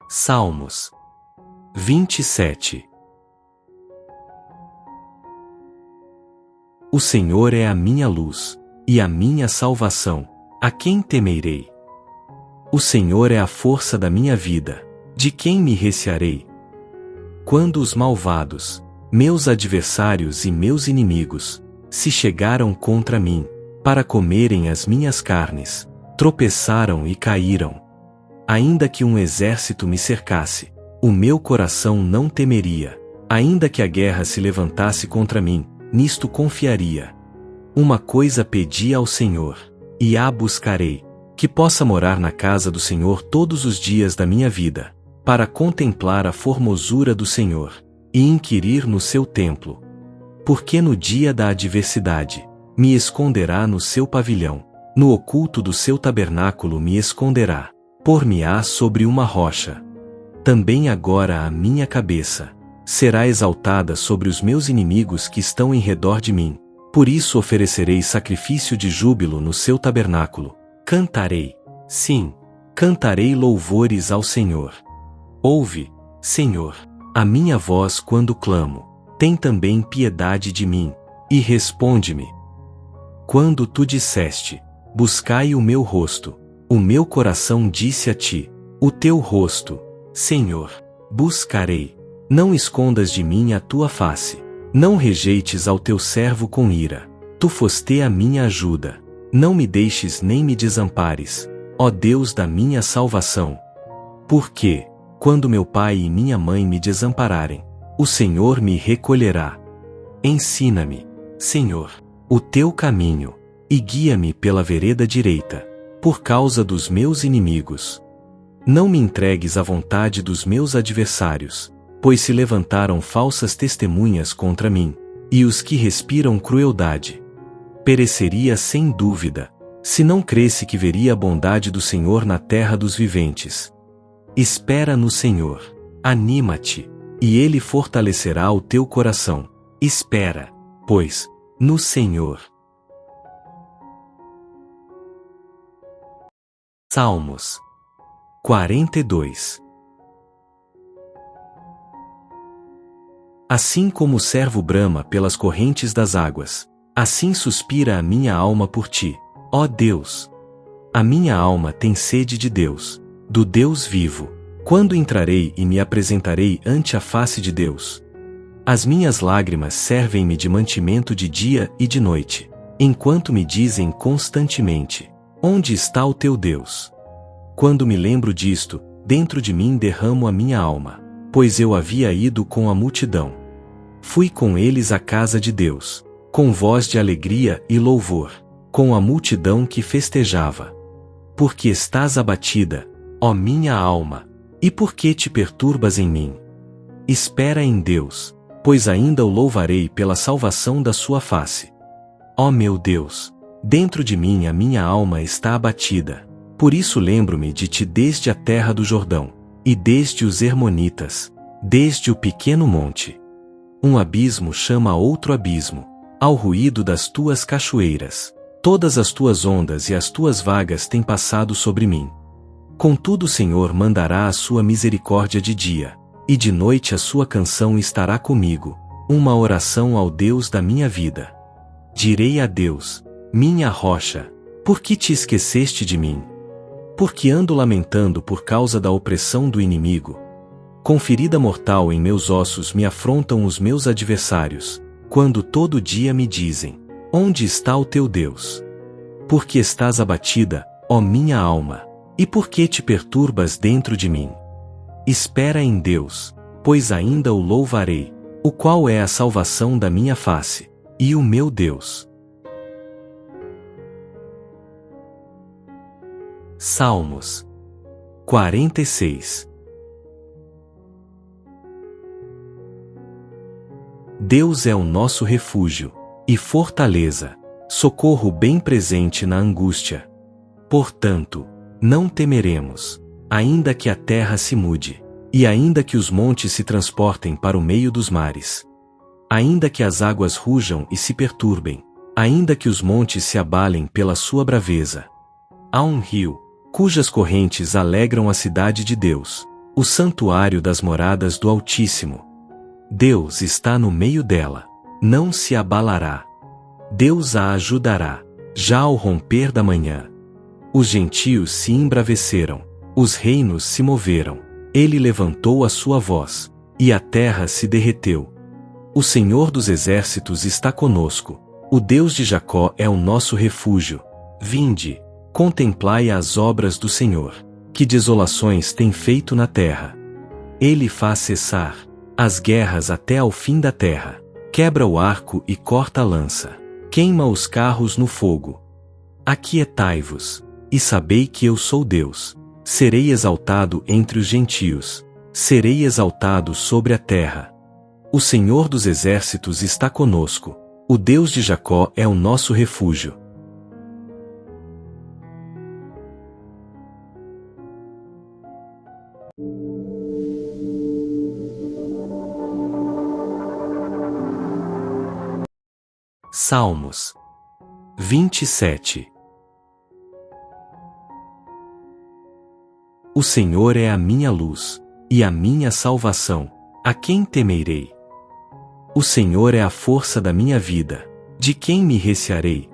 Salmos 27. O Senhor é a minha luz e a minha salvação, a quem temerei? O Senhor é a força da minha vida, de quem me recearei? Quando os malvados, meus adversários e meus inimigos, se chegaram contra mim, para comerem as minhas carnes, tropeçaram e caíram. Ainda que um exército me cercasse, o meu coração não temeria. Ainda que a guerra se levantasse contra mim, nisto confiaria. Uma coisa pedi ao Senhor, e a buscarei, que possa morar na casa do Senhor todos os dias da minha vida, para contemplar a formosura do Senhor, e inquirir no seu templo. Porque no dia da adversidade, me esconderá no seu pavilhão, no oculto do seu tabernáculo me esconderá. Por-me-á sobre uma rocha. Também agora a minha cabeça será exaltada sobre os meus inimigos que estão em redor de mim. Por isso oferecerei sacrifício de júbilo no seu tabernáculo. Cantarei, sim, cantarei louvores ao Senhor. Ouve, Senhor, a minha voz quando clamo. Tem também piedade de mim, e responde-me. Quando tu disseste, buscai o meu rosto, o meu coração disse a ti, o teu rosto, Senhor, buscarei. Não escondas de mim a tua face. Não rejeites ao teu servo com ira. Tu foste a minha ajuda. Não me deixes nem me desampares, ó Deus da minha salvação. Porque, quando meu pai e minha mãe me desampararem, o Senhor me recolherá. Ensina-me, Senhor, o teu caminho, e guia-me pela vereda direita. Por causa dos meus inimigos. Não me entregues à vontade dos meus adversários, pois se levantaram falsas testemunhas contra mim, e os que respiram crueldade. Pereceria sem dúvida, se não cresse que veria a bondade do Senhor na terra dos viventes. Espera no Senhor, anima-te, e Ele fortalecerá o teu coração. Espera, pois, no Senhor. Salmos 42. Assim como o servo brama pelas correntes das águas, assim suspira a minha alma por ti, ó Deus. A minha alma tem sede de Deus, do Deus vivo. Quando entrarei e me apresentarei ante a face de Deus? As minhas lágrimas servem-me de mantimento de dia e de noite, enquanto me dizem constantemente: onde está o teu Deus? Quando me lembro disto, dentro de mim derramo a minha alma, pois eu havia ido com a multidão. Fui com eles à casa de Deus, com voz de alegria e louvor, com a multidão que festejava. Porque estás abatida, ó minha alma, e por que te perturbas em mim? Espera em Deus, pois ainda o louvarei pela salvação da sua face. Ó meu Deus, dentro de mim a minha alma está abatida, por isso lembro-me de ti desde a terra do Jordão, e desde os Hermonitas, desde o pequeno monte. Um abismo chama outro abismo, ao ruído das tuas cachoeiras. Todas as tuas ondas e as tuas vagas têm passado sobre mim. Contudo o Senhor mandará a sua misericórdia de dia, e de noite a sua canção estará comigo, uma oração ao Deus da minha vida. Direi a Deus: minha rocha, por que te esqueceste de mim? Porque ando lamentando por causa da opressão do inimigo. Com ferida mortal em meus ossos me afrontam os meus adversários, quando todo dia me dizem: onde está o teu Deus? Porque estás abatida, ó minha alma, e por que te perturbas dentro de mim? Espera em Deus, pois ainda o louvarei, o qual é a salvação da minha face, e o meu Deus. Salmos 46. Deus é o nosso refúgio e fortaleza, socorro bem presente na angústia. Portanto, não temeremos, ainda que a terra se mude, e ainda que os montes se transportem para o meio dos mares. Ainda que as águas rujam e se perturbem, ainda que os montes se abalem pela sua braveza. Há um rio, cujas correntes alegram a cidade de Deus, o santuário das moradas do Altíssimo. Deus está no meio dela, não se abalará. Deus a ajudará, já ao romper da manhã. Os gentios se embraveceram, os reinos se moveram, ele levantou a sua voz, e a terra se derreteu. O Senhor dos exércitos está conosco, o Deus de Jacó é o nosso refúgio. Vinde, contemplai as obras do Senhor, que desolações tem feito na terra. Ele faz cessar as guerras até ao fim da terra, quebra o arco e corta a lança, queima os carros no fogo. Aquietai-vos, e sabei que eu sou Deus. Serei exaltado entre os gentios, serei exaltado sobre a terra. O Senhor dos exércitos está conosco, o Deus de Jacó é o nosso refúgio. Salmos 27. O Senhor é a minha luz, e a minha salvação, a quem temerei? O Senhor é a força da minha vida, de quem me recearei?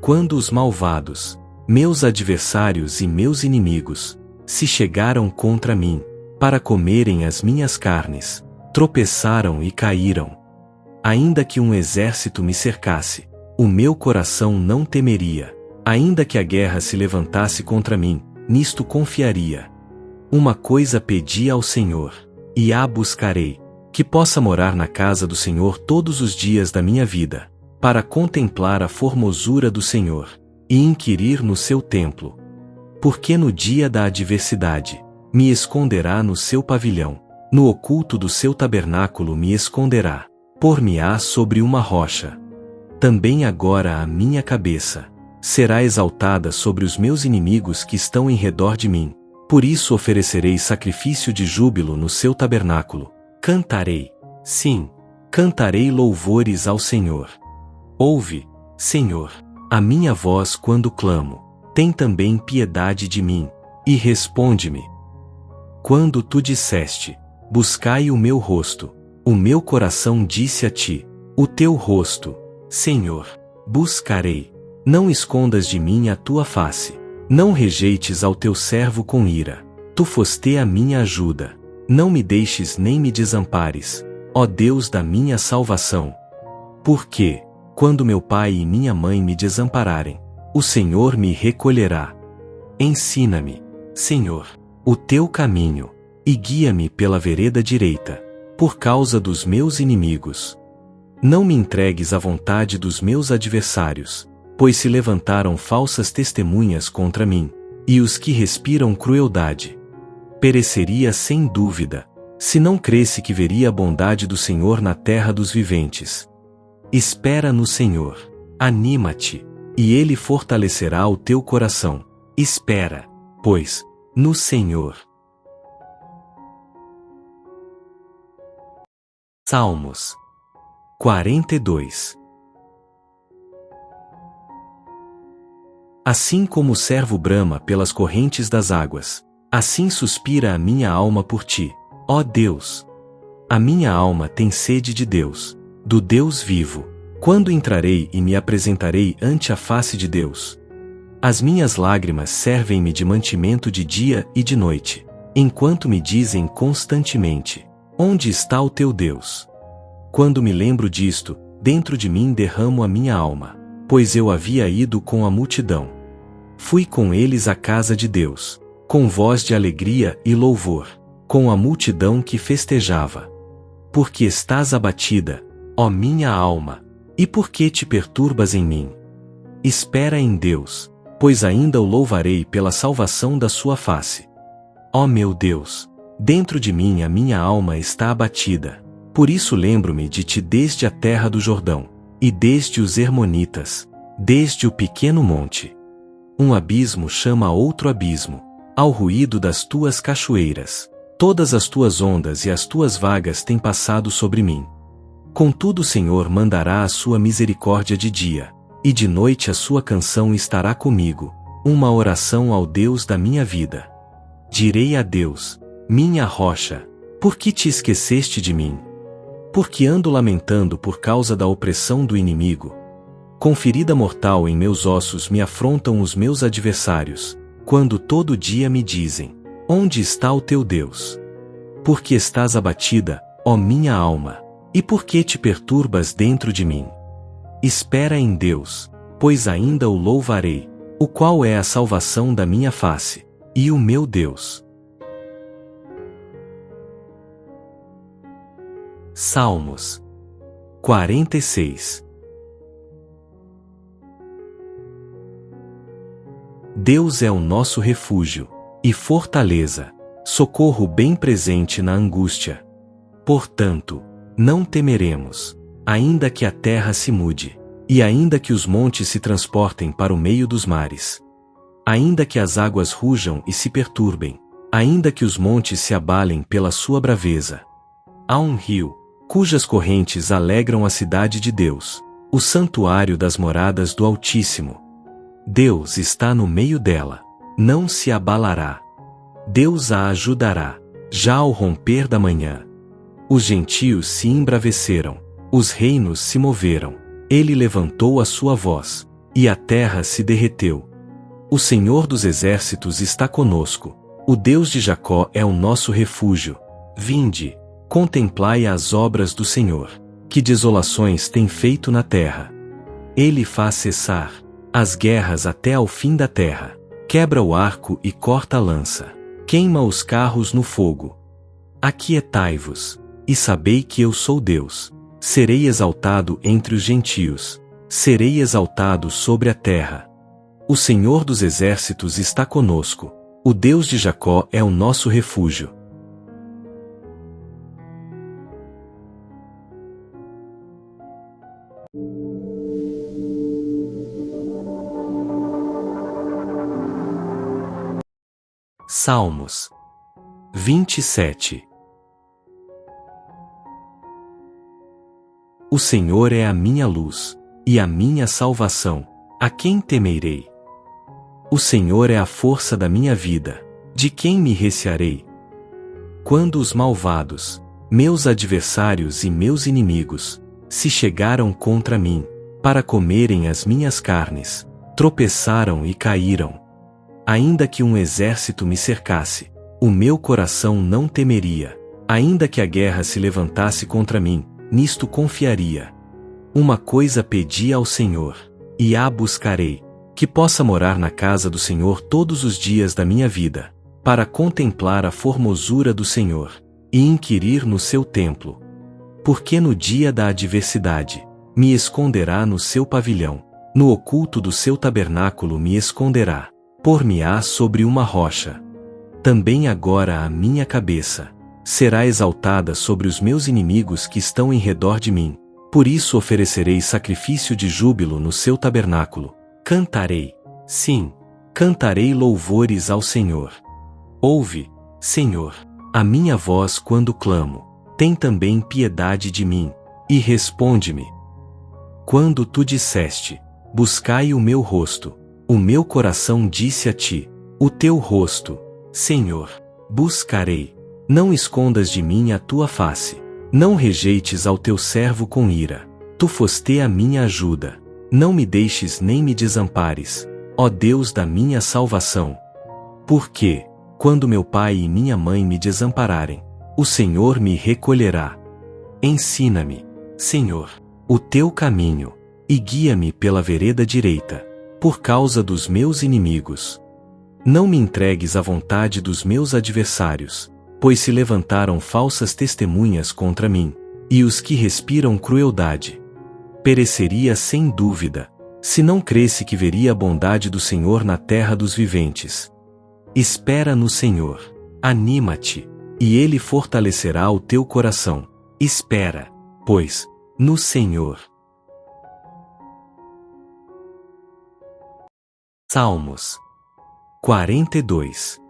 Quando os malvados, meus adversários e meus inimigos, se chegaram contra mim, para comerem as minhas carnes, tropeçaram e caíram. Ainda que um exército me cercasse, o meu coração não temeria. Ainda que a guerra se levantasse contra mim, nisto confiaria. Uma coisa pedi ao Senhor, e a buscarei, que possa morar na casa do Senhor todos os dias da minha vida, para contemplar a formosura do Senhor, e inquirir no seu templo. Porque no dia da adversidade, me esconderá no seu pavilhão, no oculto do seu tabernáculo me esconderá, por-me-á sobre uma rocha. Também agora a minha cabeça será exaltada sobre os meus inimigos que estão em redor de mim. Por isso oferecerei sacrifício de júbilo no seu tabernáculo. Cantarei, sim, cantarei louvores ao Senhor. Ouve, Senhor, a minha voz quando clamo. Tem também piedade de mim, e responde-me. Quando tu disseste, buscai o meu rosto, o meu coração disse a ti, o teu rosto, Senhor, buscarei. Não escondas de mim a tua face. Não rejeites ao teu servo com ira. Tu foste a minha ajuda. Não me deixes nem me desampares, ó Deus da minha salvação. Porque, quando meu pai e minha mãe me desampararem, o Senhor me recolherá. Ensina-me, Senhor, o teu caminho, e guia-me pela vereda direita, por causa dos meus inimigos. Não me entregues à vontade dos meus adversários, pois se levantaram falsas testemunhas contra mim, e os que respiram crueldade. Pereceria sem dúvida, se não cresse que veria a bondade do Senhor na terra dos viventes. Espera no Senhor, anima-te, e Ele fortalecerá o teu coração. Espera, pois, no Senhor. Salmos 42. Assim como o servo brama pelas correntes das águas, assim suspira a minha alma por ti, ó Deus. A minha alma tem sede de Deus, do Deus vivo. Quando entrarei e me apresentarei ante a face de Deus? As minhas lágrimas servem-me de mantimento de dia e de noite, enquanto me dizem constantemente: onde está o teu Deus? Quando me lembro disto, dentro de mim derramo a minha alma, pois eu havia ido com a multidão. Fui com eles à casa de Deus, com voz de alegria e louvor, com a multidão que festejava. Porque estás abatida, ó minha alma, e por que te perturbas em mim? Espera em Deus, pois ainda o louvarei pela salvação da sua face. Ó meu Deus, dentro de mim a minha alma está abatida. Por isso lembro-me de ti desde a terra do Jordão, e desde os Hermonitas, desde o pequeno monte. Um abismo chama outro abismo, ao ruído das tuas cachoeiras. Todas as tuas ondas e as tuas vagas têm passado sobre mim. Contudo o Senhor mandará a sua misericórdia de dia, e de noite a sua canção estará comigo, uma oração ao Deus da minha vida. Direi a Deus, minha rocha, por que te esqueceste de mim? Porque ando lamentando por causa da opressão do inimigo. Com ferida mortal em meus ossos me afrontam os meus adversários, quando todo dia me dizem, onde está o teu Deus? Por que estás abatida, ó minha alma? E por que te perturbas dentro de mim? Espera em Deus, pois ainda o louvarei, o qual é a salvação da minha face, e o meu Deus. Salmos 46. Deus é o nosso refúgio e fortaleza, socorro bem presente na angústia. Portanto, não temeremos, ainda que a terra se mude, e ainda que os montes se transportem para o meio dos mares. Ainda que as águas rujam e se perturbem, ainda que os montes se abalem pela sua braveza. Há um rio, cujas correntes alegram a cidade de Deus, o santuário das moradas do Altíssimo. Deus está no meio dela, não se abalará. Deus a ajudará, já ao romper da manhã. Os gentios se embraveceram, os reinos se moveram, ele levantou a sua voz, e a terra se derreteu. O Senhor dos exércitos está conosco, o Deus de Jacó é o nosso refúgio. Vinde, contemplai as obras do Senhor, que desolações tem feito na terra. Ele faz cessar as guerras até ao fim da terra, quebra o arco e corta a lança, queima os carros no fogo. Aquietai-vos, e sabei que eu sou Deus. Serei exaltado entre os gentios, serei exaltado sobre a terra. O Senhor dos exércitos está conosco, o Deus de Jacó é o nosso refúgio. Salmos 27. O Senhor é a minha luz, e a minha salvação, a quem temerei? O Senhor é a força da minha vida, de quem me recearei? Quando os malvados, meus adversários e meus inimigos, se chegaram contra mim, para comerem as minhas carnes, tropeçaram e caíram. Ainda que um exército me cercasse, o meu coração não temeria. Ainda que a guerra se levantasse contra mim, nisto confiaria. Uma coisa pedi ao Senhor, e a buscarei, que possa morar na casa do Senhor todos os dias da minha vida, para contemplar a formosura do Senhor, e inquirir no seu templo. Porque no dia da adversidade, me esconderá no seu pavilhão, no oculto do seu tabernáculo me esconderá, por-me-á sobre uma rocha. Também agora a minha cabeça será exaltada sobre os meus inimigos que estão em redor de mim. Por isso oferecerei sacrifício de júbilo no seu tabernáculo. Cantarei, sim, cantarei louvores ao Senhor. Ouve, Senhor, a minha voz quando clamo. Tem também piedade de mim, e responde-me. Quando tu disseste, buscai o meu rosto, o meu coração disse a ti, o teu rosto, Senhor, buscarei. Não escondas de mim a tua face, não rejeites ao teu servo com ira. Tu foste a minha ajuda, não me deixes nem me desampares, ó Deus da minha salvação. Porque, quando meu pai e minha mãe me desampararem, o Senhor me recolherá. Ensina-me, Senhor, o teu caminho, e guia-me pela vereda direita, por causa dos meus inimigos. Não me entregues à vontade dos meus adversários, pois se levantaram falsas testemunhas contra mim, e os que respiram crueldade. Pereceria sem dúvida, se não cresce que veria a bondade do Senhor na terra dos viventes. Espera no Senhor, anima-te, e Ele fortalecerá o teu coração. Espera, pois, no Senhor. Salmos 42.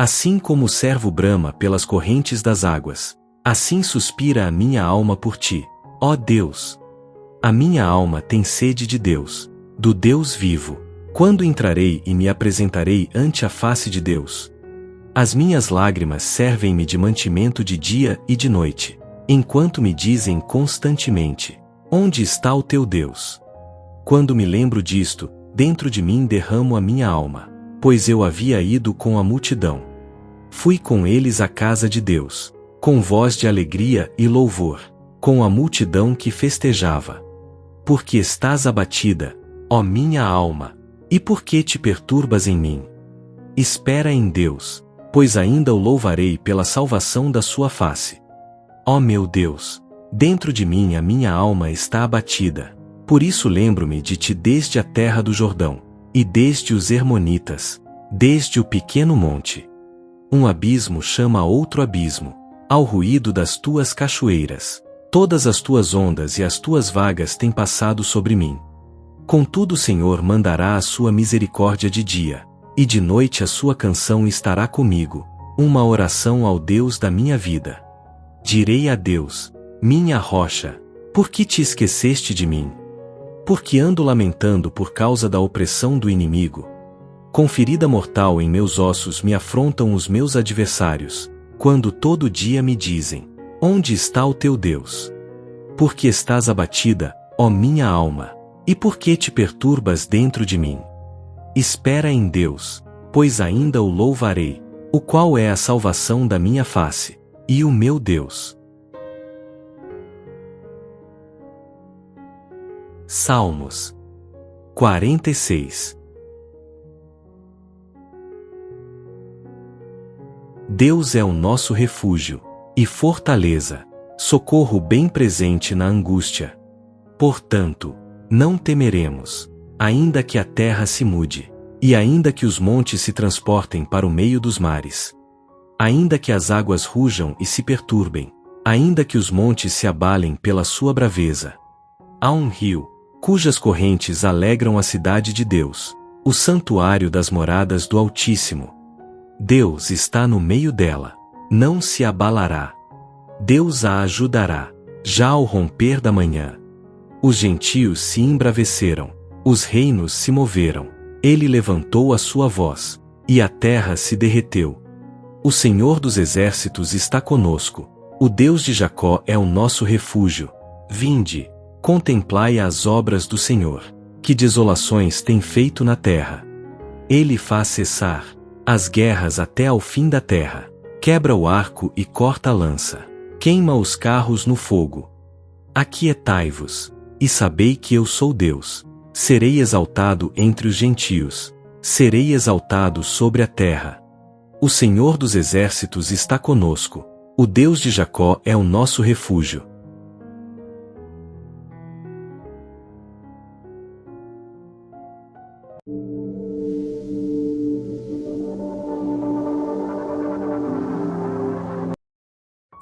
Assim como o servo brama pelas correntes das águas, assim suspira a minha alma por ti, ó Deus. A minha alma tem sede de Deus, do Deus vivo. Quando entrarei e me apresentarei ante a face de Deus? As minhas lágrimas servem-me de mantimento de dia e de noite, enquanto me dizem constantemente: onde está o teu Deus? Quando me lembro disto, dentro de mim derramo a minha alma, pois eu havia ido com a multidão. Fui com eles à casa de Deus, com voz de alegria e louvor, com a multidão que festejava. Porque estás abatida, ó minha alma, e por que te perturbas em mim? Espera em Deus, pois ainda o louvarei pela salvação da sua face. Ó meu Deus, dentro de mim a minha alma está abatida, por isso lembro-me de ti desde a terra do Jordão, e desde os Hermonitas, desde o pequeno monte. Um abismo chama outro abismo, ao ruído das tuas cachoeiras. Todas as tuas ondas e as tuas vagas têm passado sobre mim. Contudo o Senhor mandará a sua misericórdia de dia, e de noite a sua canção estará comigo, uma oração ao Deus da minha vida. Direi a Deus, minha rocha, por que te esqueceste de mim? Porque ando lamentando por causa da opressão do inimigo. Com ferida mortal em meus ossos me afrontam os meus adversários, quando todo dia me dizem: onde está o teu Deus? Por que estás abatida, ó minha alma? E por que te perturbas dentro de mim? Espera em Deus, pois ainda o louvarei, o qual é a salvação da minha face, e o meu Deus. Salmos 46. Deus é o nosso refúgio e fortaleza, socorro bem presente na angústia. Portanto, não temeremos, ainda que a terra se mude, e ainda que os montes se transportem para o meio dos mares. Ainda que as águas rujam e se perturbem, ainda que os montes se abalem pela sua braveza. Há um rio, cujas correntes alegram a cidade de Deus, o santuário das moradas do Altíssimo. Deus está no meio dela, não se abalará. Deus a ajudará, já ao romper da manhã. Os gentios se embraveceram, os reinos se moveram, ele levantou a sua voz, e a terra se derreteu. O Senhor dos exércitos está conosco, o Deus de Jacó é o nosso refúgio. Vinde, contemplai as obras do Senhor, que desolações tem feito na terra. Ele faz cessar as guerras até ao fim da terra, quebra o arco e corta a lança, queima os carros no fogo. Aquietai-vos, e sabei que eu sou Deus. Serei exaltado entre os gentios, serei exaltado sobre a terra. O Senhor dos exércitos está conosco, o Deus de Jacó é o nosso refúgio.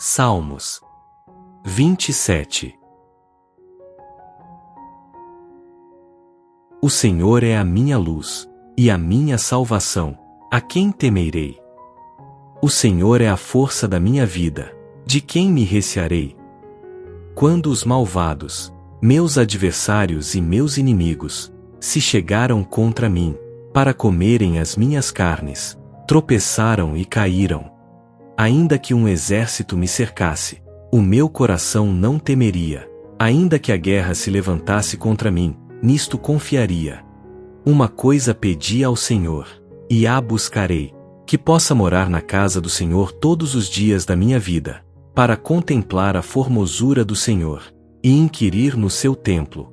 Salmos 27. O Senhor é a minha luz, e a minha salvação, a quem temerei? O Senhor é a força da minha vida, de quem me recearei? Quando os malvados, meus adversários e meus inimigos, se chegaram contra mim, para comerem as minhas carnes, tropeçaram e caíram. Ainda que um exército me cercasse, o meu coração não temeria. Ainda que a guerra se levantasse contra mim, nisto confiaria. Uma coisa pedi ao Senhor, e a buscarei, que possa morar na casa do Senhor todos os dias da minha vida, para contemplar a formosura do Senhor, e inquirir no seu templo.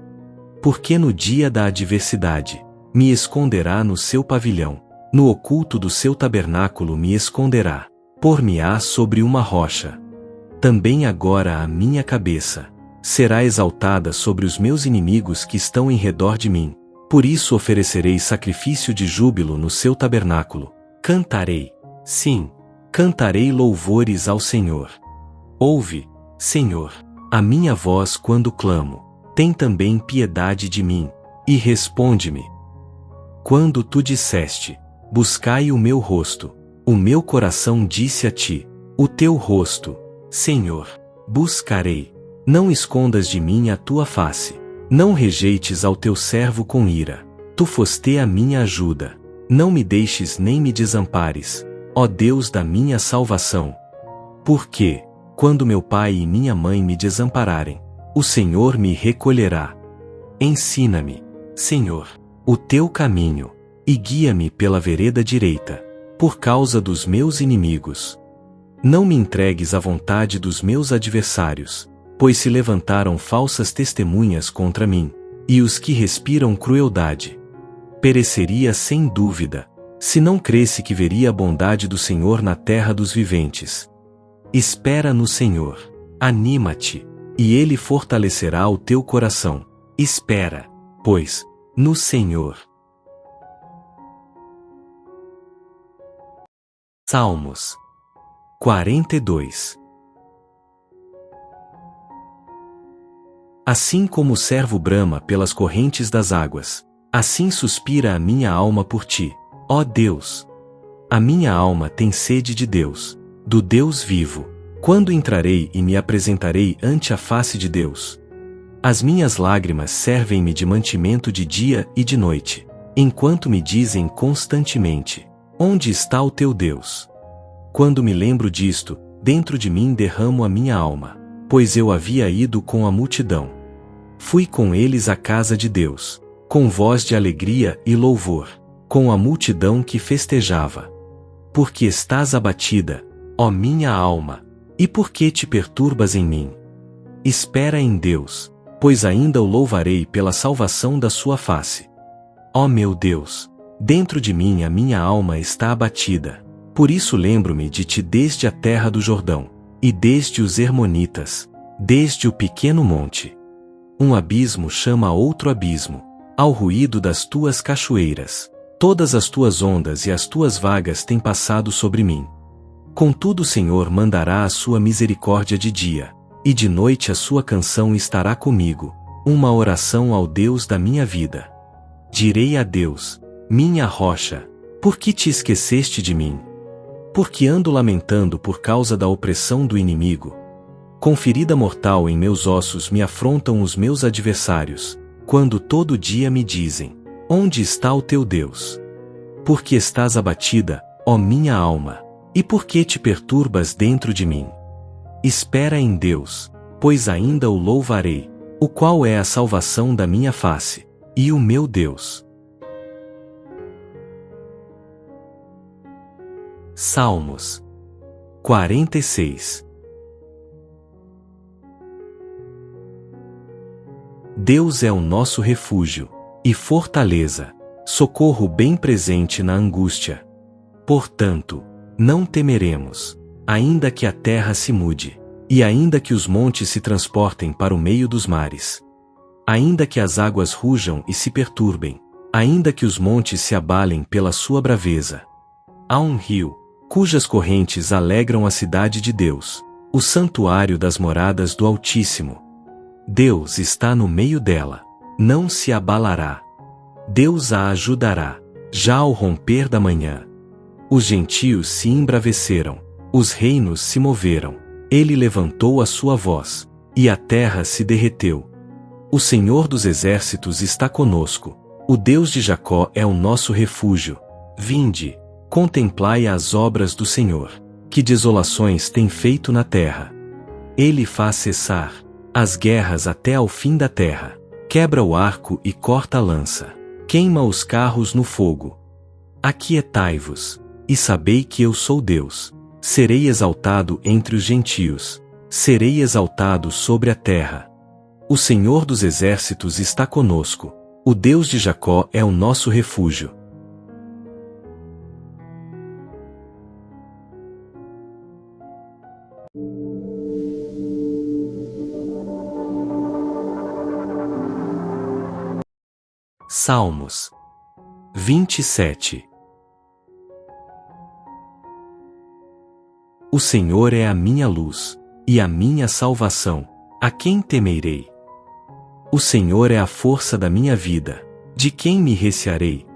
Porque no dia da adversidade, me esconderá no seu pavilhão, no oculto do seu tabernáculo me esconderá, por-me-á sobre uma rocha. Também agora a minha cabeça será exaltada sobre os meus inimigos que estão em redor de mim. Por isso oferecerei sacrifício de júbilo no seu tabernáculo. Cantarei, sim, cantarei louvores ao Senhor. Ouve, Senhor, a minha voz quando clamo. Tem também piedade de mim, e responde-me. Quando tu disseste, buscai o meu rosto, O meu coração disse a ti: o teu rosto, Senhor, buscarei. Não escondas de mim a tua face. Não rejeites ao teu servo com ira. Tu foste a minha ajuda. Não me deixes nem me desampares, ó Deus da minha salvação. Porque, quando meu pai e minha mãe me desampararem, o Senhor me recolherá. Ensina-me, Senhor, o teu caminho, e guia-me pela vereda direita, por causa dos meus inimigos. Não me entregues à vontade dos meus adversários, pois se levantaram falsas testemunhas contra mim, e os que respiram crueldade. Pereceria sem dúvida, se não cresse que veria a bondade do Senhor na terra dos viventes. Espera no Senhor, anima-te, e Ele fortalecerá o teu coração. Espera, pois, no Senhor. Salmos 42. Assim como o servo brama pelas correntes das águas, assim suspira a minha alma por ti, ó Deus. A minha alma tem sede de Deus, do Deus vivo. Quando entrarei e me apresentarei ante a face de Deus? As minhas lágrimas servem-me de mantimento de dia e de noite, enquanto me dizem constantemente: onde está o teu Deus? Quando me lembro disto, dentro de mim derramo a minha alma, pois eu havia ido com a multidão. Fui com eles à casa de Deus, com voz de alegria e louvor, com a multidão que festejava. Porque estás abatida, ó minha alma, e por que te perturbas em mim? Espera em Deus, pois ainda o louvarei pela salvação da sua face. Ó meu Deus, dentro de mim a minha alma está abatida, por isso lembro-me de ti desde a terra do Jordão, e desde os Hermonitas, desde o pequeno monte. Um abismo chama outro abismo, ao ruído das tuas cachoeiras. Todas as tuas ondas e as tuas vagas têm passado sobre mim. Contudo o Senhor mandará a sua misericórdia de dia, e de noite a sua canção estará comigo, uma oração ao Deus da minha vida. Direi a Deus, minha rocha, por que te esqueceste de mim? Porque ando lamentando por causa da opressão do inimigo. Com ferida mortal em meus ossos me afrontam os meus adversários, quando todo dia me dizem: onde está o teu Deus? Porque estás abatida, ó minha alma, e por que te perturbas dentro de mim? Espera em Deus, pois ainda o louvarei, o qual é a salvação da minha face, e o meu Deus. Salmos 46. Deus é o nosso refúgio e fortaleza, socorro bem presente na angústia. Portanto, não temeremos, ainda que a terra se mude, e ainda que os montes se transportem para o meio dos mares. Ainda que as águas rujam e se perturbem, ainda que os montes se abalem pela sua braveza. Há um rio, cujas correntes alegram a cidade de Deus, o santuário das moradas do Altíssimo. Deus está no meio dela, não se abalará. Deus a ajudará, já ao romper da manhã. Os gentios se embraveceram, os reinos se moveram, ele levantou a sua voz, e a terra se derreteu. O Senhor dos exércitos está conosco, o Deus de Jacó é o nosso refúgio. Vinde, contemplai as obras do Senhor, que desolações tem feito na terra. Ele faz cessar as guerras até ao fim da terra, quebra o arco e corta a lança, queima os carros no fogo. Aquietai-vos, e sabei que eu sou Deus. Serei exaltado entre os gentios, serei exaltado sobre a terra. O Senhor dos exércitos está conosco, o Deus de Jacó é o nosso refúgio. Salmos 27. O Senhor é a minha luz, e a minha salvação, a quem temerei? O Senhor é a força da minha vida, de quem me recearei?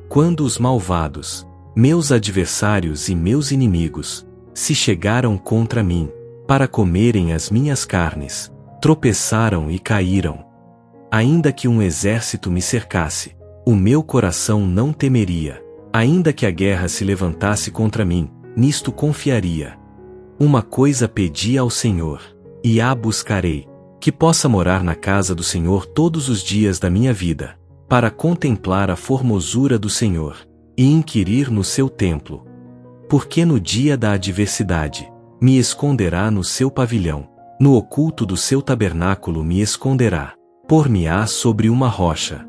Quando os malvados, Meus adversários e meus inimigos se chegaram contra mim, para comerem as minhas carnes, tropeçaram e caíram. Ainda que um exército me cercasse, o meu coração não temeria. Ainda que a guerra se levantasse contra mim, nisto confiaria. Uma coisa pedi ao Senhor, e a buscarei, que possa morar na casa do Senhor todos os dias da minha vida, para contemplar a formosura do Senhor, e inquirir no seu templo. Porque no dia da adversidade, me esconderá no seu pavilhão, no oculto do seu tabernáculo me esconderá, por-me-á sobre uma rocha.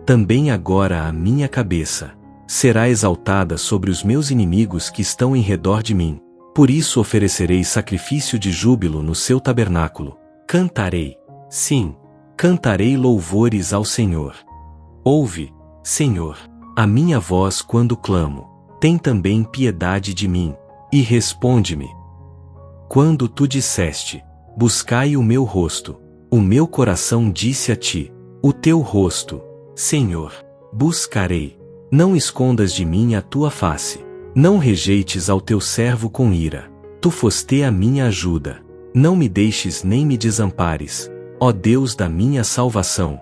Também agora a minha cabeça será exaltada sobre os meus inimigos que estão em redor de mim. Por isso oferecerei sacrifício de júbilo no seu tabernáculo. Cantarei, sim, cantarei louvores ao Senhor. Ouve, Senhor, a minha voz quando clamo. Tem também piedade de mim, e responde-me. Quando tu disseste, buscai o meu rosto, o meu coração disse a ti, o teu rosto, Senhor, buscarei. Não escondas de mim a tua face. Não rejeites ao teu servo com ira. Tu foste a minha ajuda. Não me deixes nem me desampares, ó Deus da minha salvação.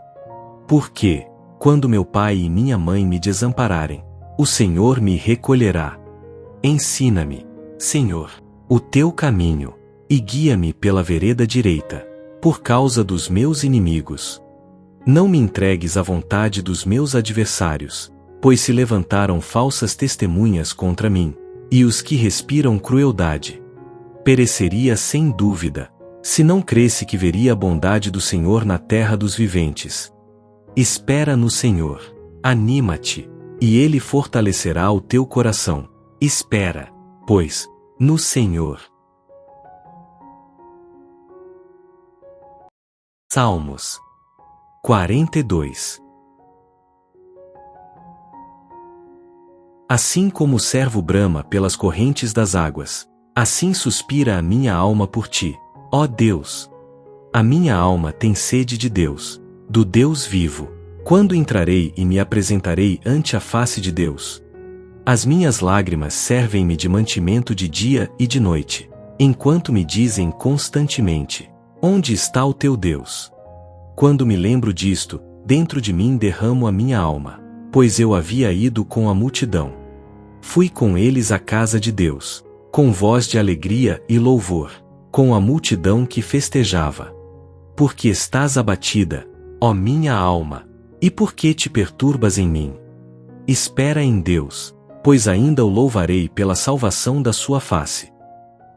Porque, quando meu pai e minha mãe me desampararem, o Senhor me recolherá. Ensina-me, Senhor, o teu caminho, e guia-me pela vereda direita, por causa dos meus inimigos. Não me entregues à vontade dos meus adversários, pois se levantaram falsas testemunhas contra mim, e os que respiram crueldade. Pereceria sem dúvida, se não cresse que veria a bondade do Senhor na terra dos viventes. Espera no Senhor, anima-te, e Ele fortalecerá o teu coração. Espera, pois, no Senhor. Salmos 42. Assim como o servo brama pelas correntes das águas, assim suspira a minha alma por ti, ó Deus. A minha alma tem sede de Deus, do Deus vivo. Quando entrarei e me apresentarei ante a face de Deus? As minhas lágrimas servem-me de mantimento de dia e de noite, enquanto me dizem constantemente: onde está o teu Deus? Quando me lembro disto, dentro de mim derramo a minha alma, pois eu havia ido com a multidão. Fui com eles à casa de Deus, com voz de alegria e louvor, com a multidão que festejava. Porque estás abatida, ó minha alma, e por que te perturbas em mim? Espera em Deus, pois ainda o louvarei pela salvação da sua face.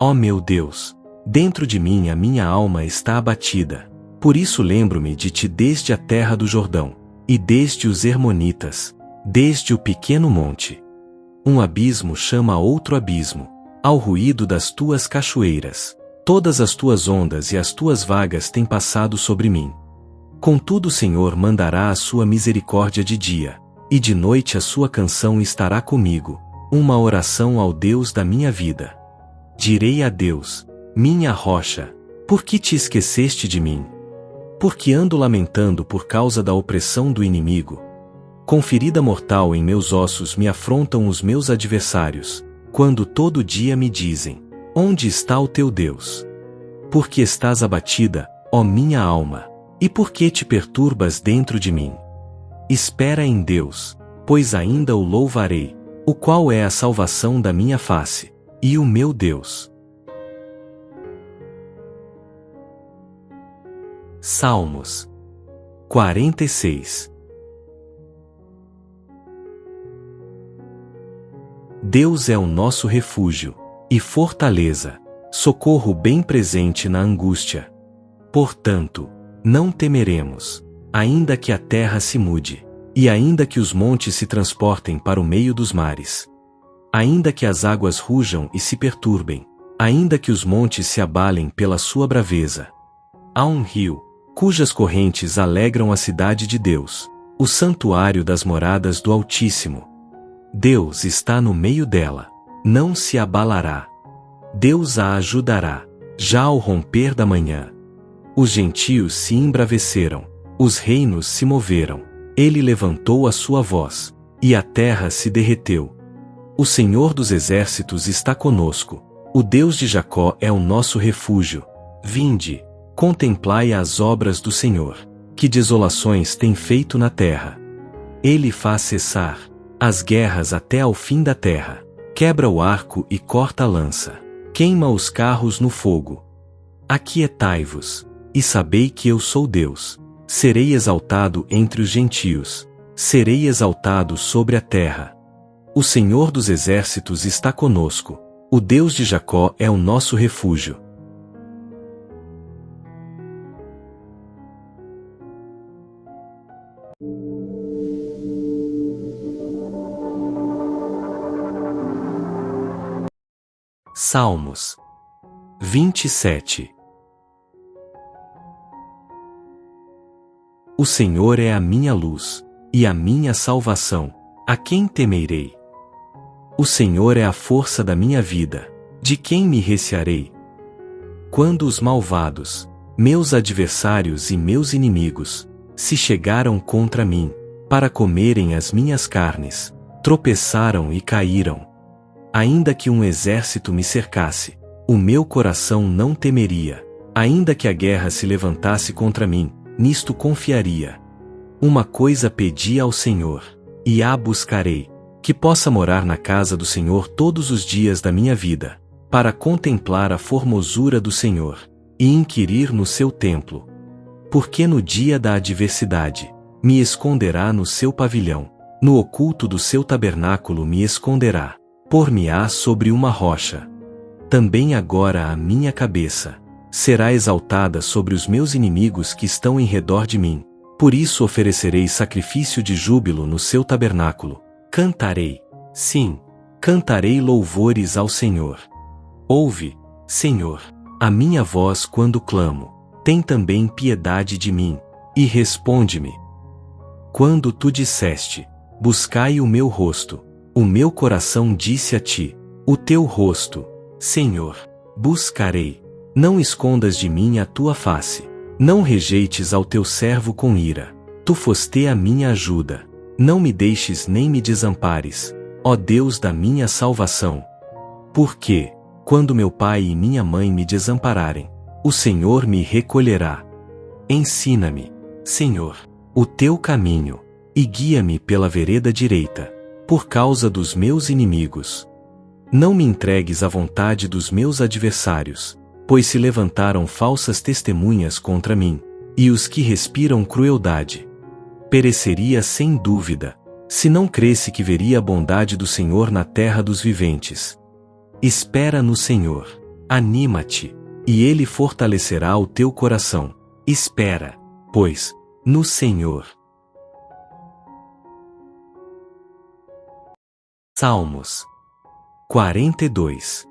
Ó meu Deus, dentro de mim a minha alma está abatida, por isso lembro-me de ti desde a terra do Jordão, e desde os Hermonitas, desde o pequeno monte. Um abismo chama outro abismo, ao ruído das tuas cachoeiras. Todas as tuas ondas e as tuas vagas têm passado sobre mim. Contudo o Senhor mandará a sua misericórdia de dia, e de noite a sua canção estará comigo, uma oração ao Deus da minha vida. Direi a Deus, minha rocha, por que te esqueceste de mim? Porque ando lamentando por causa da opressão do inimigo. Com ferida mortal em meus ossos me afrontam os meus adversários, quando todo dia me dizem: onde está o teu Deus? Porque estás abatida, ó minha alma, e por que te perturbas dentro de mim? Espera em Deus, pois ainda o louvarei, o qual é a salvação da minha face, e o meu Deus. Salmos 46. Deus é o nosso refúgio e fortaleza, socorro bem presente na angústia. Portanto, não temeremos, ainda que a terra se mude, e ainda que os montes se transportem para o meio dos mares. Ainda que as águas rujam e se perturbem, ainda que os montes se abalem pela sua braveza. Há um rio, cujas correntes alegram a cidade de Deus, o santuário das moradas do Altíssimo. Deus está no meio dela, não se abalará. Deus a ajudará, já ao romper da manhã. Os gentios se embraveceram, os reinos se moveram, ele levantou a sua voz, e a terra se derreteu. O Senhor dos exércitos está conosco. O Deus de Jacó é o nosso refúgio. Vinde, contemplai as obras do Senhor, que desolações tem feito na terra. Ele faz cessar as guerras até ao fim da terra. Quebra o arco e corta a lança. Queima os carros no fogo. Aquietai-vos, e sabei que eu sou Deus. Serei exaltado entre os gentios. Serei exaltado sobre a terra. O Senhor dos exércitos está conosco. O Deus de Jacó é o nosso refúgio. Salmos 27. O Senhor é a minha luz e a minha salvação. A quem temerei? O Senhor é a força da minha vida. De quem me recearei? Quando os malvados, meus adversários e meus inimigos, se chegaram contra mim, para comerem as minhas carnes, tropeçaram e caíram. Ainda que um exército me cercasse, o meu coração não temeria. Ainda que a guerra se levantasse contra mim, nisto confiaria. Uma coisa pedi ao Senhor, e a buscarei, que possa morar na casa do Senhor todos os dias da minha vida, para contemplar a formosura do Senhor, e inquirir no seu templo. Porque no dia da adversidade, me esconderá no seu pavilhão, no oculto do seu tabernáculo me esconderá, por-me-á sobre uma rocha. Também agora a minha cabeça será exaltada sobre os meus inimigos que estão em redor de mim. Por isso oferecerei sacrifício de júbilo no seu tabernáculo. Cantarei, sim, cantarei louvores ao Senhor. Ouve, Senhor, a minha voz quando clamo. Tem também piedade de mim, e responde-me. Quando tu disseste, buscai o meu rosto, o meu coração disse a ti, o teu rosto, Senhor, buscarei. Não escondas de mim a tua face. Não rejeites ao teu servo com ira. Tu foste a minha ajuda. Não me deixes nem me desampares, ó Deus da minha salvação. Porque, quando meu pai e minha mãe me desampararem, o Senhor me recolherá. Ensina-me, Senhor, o teu caminho, e guia-me pela vereda direita, por causa dos meus inimigos. Não me entregues à vontade dos meus adversários, pois se levantaram falsas testemunhas contra mim, e os que respiram crueldade. Pereceria sem dúvida, se não cresse que veria a bondade do Senhor na terra dos viventes. Espera no Senhor, anima-te, e Ele fortalecerá o teu coração. Espera, pois, no Senhor. Salmos 42.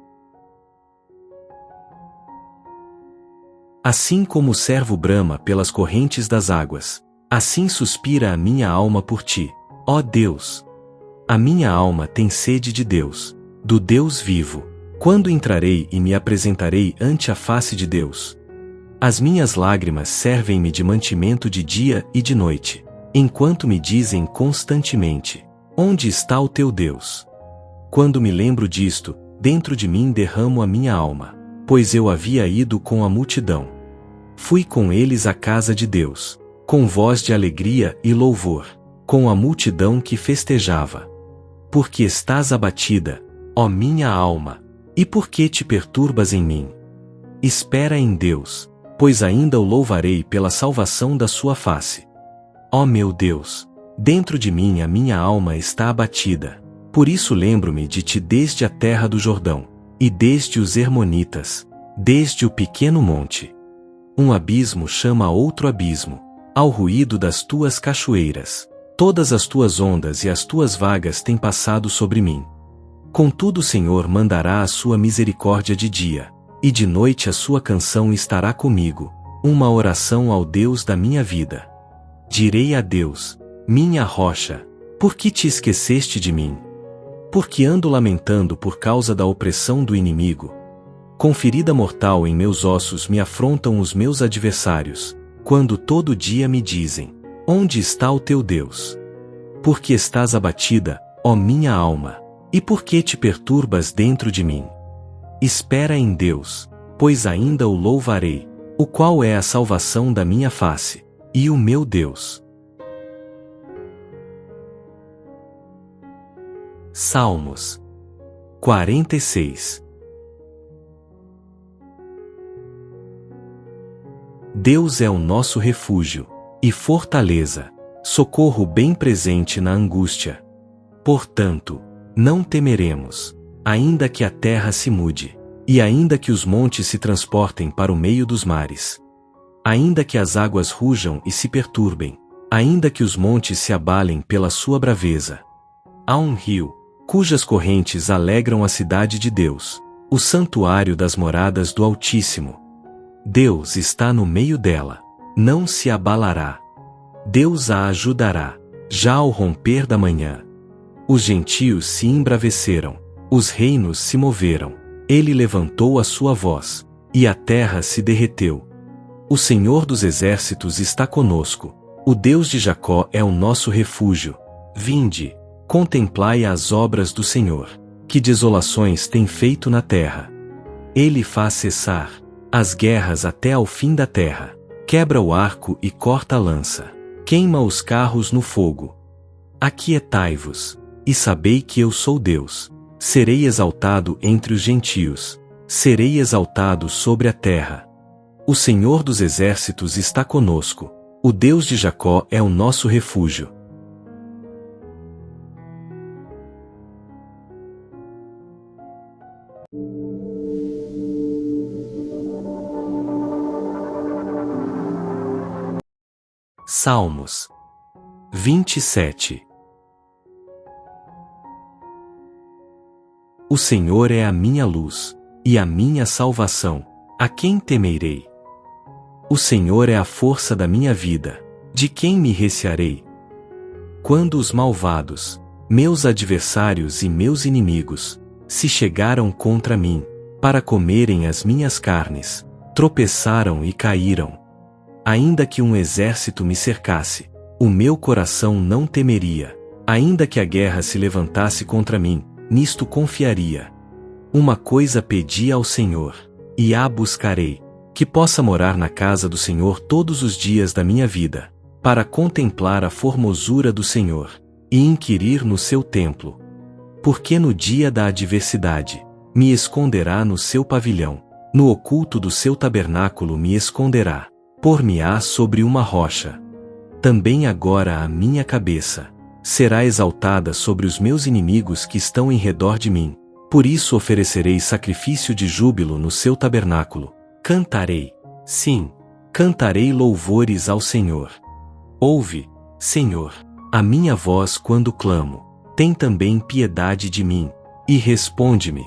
Assim como o servo brama pelas correntes das águas, assim suspira a minha alma por ti, ó Deus. A minha alma tem sede de Deus, do Deus vivo. Quando entrarei e me apresentarei ante a face de Deus? As minhas lágrimas servem-me de mantimento de dia e de noite, enquanto me dizem constantemente: onde está o teu Deus? Quando me lembro disto, dentro de mim derramo a minha alma, pois eu havia ido com a multidão. Fui com eles à casa de Deus, com voz de alegria e louvor, com a multidão que festejava. Porque estás abatida, ó minha alma, e por que te perturbas em mim? Espera em Deus, pois ainda o louvarei pela salvação da sua face. Ó meu Deus, dentro de mim a minha alma está abatida. Por isso lembro-me de ti desde a terra do Jordão, e desde os Hermonitas, desde o pequeno monte. Um abismo chama outro abismo, ao ruído das tuas cachoeiras. Todas as tuas ondas e as tuas vagas têm passado sobre mim. Contudo o Senhor mandará a sua misericórdia de dia, e de noite a sua canção estará comigo, uma oração ao Deus da minha vida. Direi a Deus, minha rocha, por que te esqueceste de mim? Porque ando lamentando por causa da opressão do inimigo. Com ferida mortal em meus ossos me afrontam os meus adversários, quando todo dia me dizem: onde está o teu Deus? Porque estás abatida, ó minha alma? E por que te perturbas dentro de mim? Espera em Deus, pois ainda o louvarei, o qual é a salvação da minha face, e o meu Deus. Salmos 46. Deus é o nosso refúgio e fortaleza, socorro bem presente na angústia. Portanto, não temeremos, ainda que a terra se mude, e ainda que os montes se transportem para o meio dos mares. Ainda que as águas rujam e se perturbem, ainda que os montes se abalem pela sua braveza. Há um rio, cujas correntes alegram a cidade de Deus, o santuário das moradas do Altíssimo. Deus está no meio dela, não se abalará. Deus a ajudará, já ao romper da manhã. Os gentios se embraveceram, os reinos se moveram, ele levantou a sua voz, e a terra se derreteu. O Senhor dos exércitos está conosco, o Deus de Jacó é o nosso refúgio. Vinde, contemplai as obras do Senhor, que desolações tem feito na terra. Ele faz cessar as guerras até ao fim da terra, quebra o arco e corta a lança, queima os carros no fogo. Aquietai-vos, e sabei que eu sou Deus, serei exaltado entre os gentios, serei exaltado sobre a terra. O Senhor dos exércitos está conosco, o Deus de Jacó é o nosso refúgio. Salmos 27. O Senhor é a minha luz, e a minha salvação, a quem temerei? O Senhor é a força da minha vida, de quem me recearei? Quando os malvados, meus adversários e meus inimigos, se chegaram contra mim, para comerem as minhas carnes, tropeçaram e caíram. Ainda que um exército me cercasse, o meu coração não temeria. Ainda que a guerra se levantasse contra mim, nisto confiaria. Uma coisa pedi ao Senhor, e a buscarei, que possa morar na casa do Senhor todos os dias da minha vida, para contemplar a formosura do Senhor, e inquirir no seu templo. Porque no dia da adversidade, me esconderá no seu pavilhão, no oculto do seu tabernáculo me esconderá. Por-me-á sobre uma rocha. Também agora a minha cabeça será exaltada sobre os meus inimigos que estão em redor de mim. Por isso oferecerei sacrifício de júbilo no seu tabernáculo. Cantarei, sim, cantarei louvores ao Senhor. Ouve, Senhor, a minha voz quando clamo. Tem também piedade de mim, e responde-me.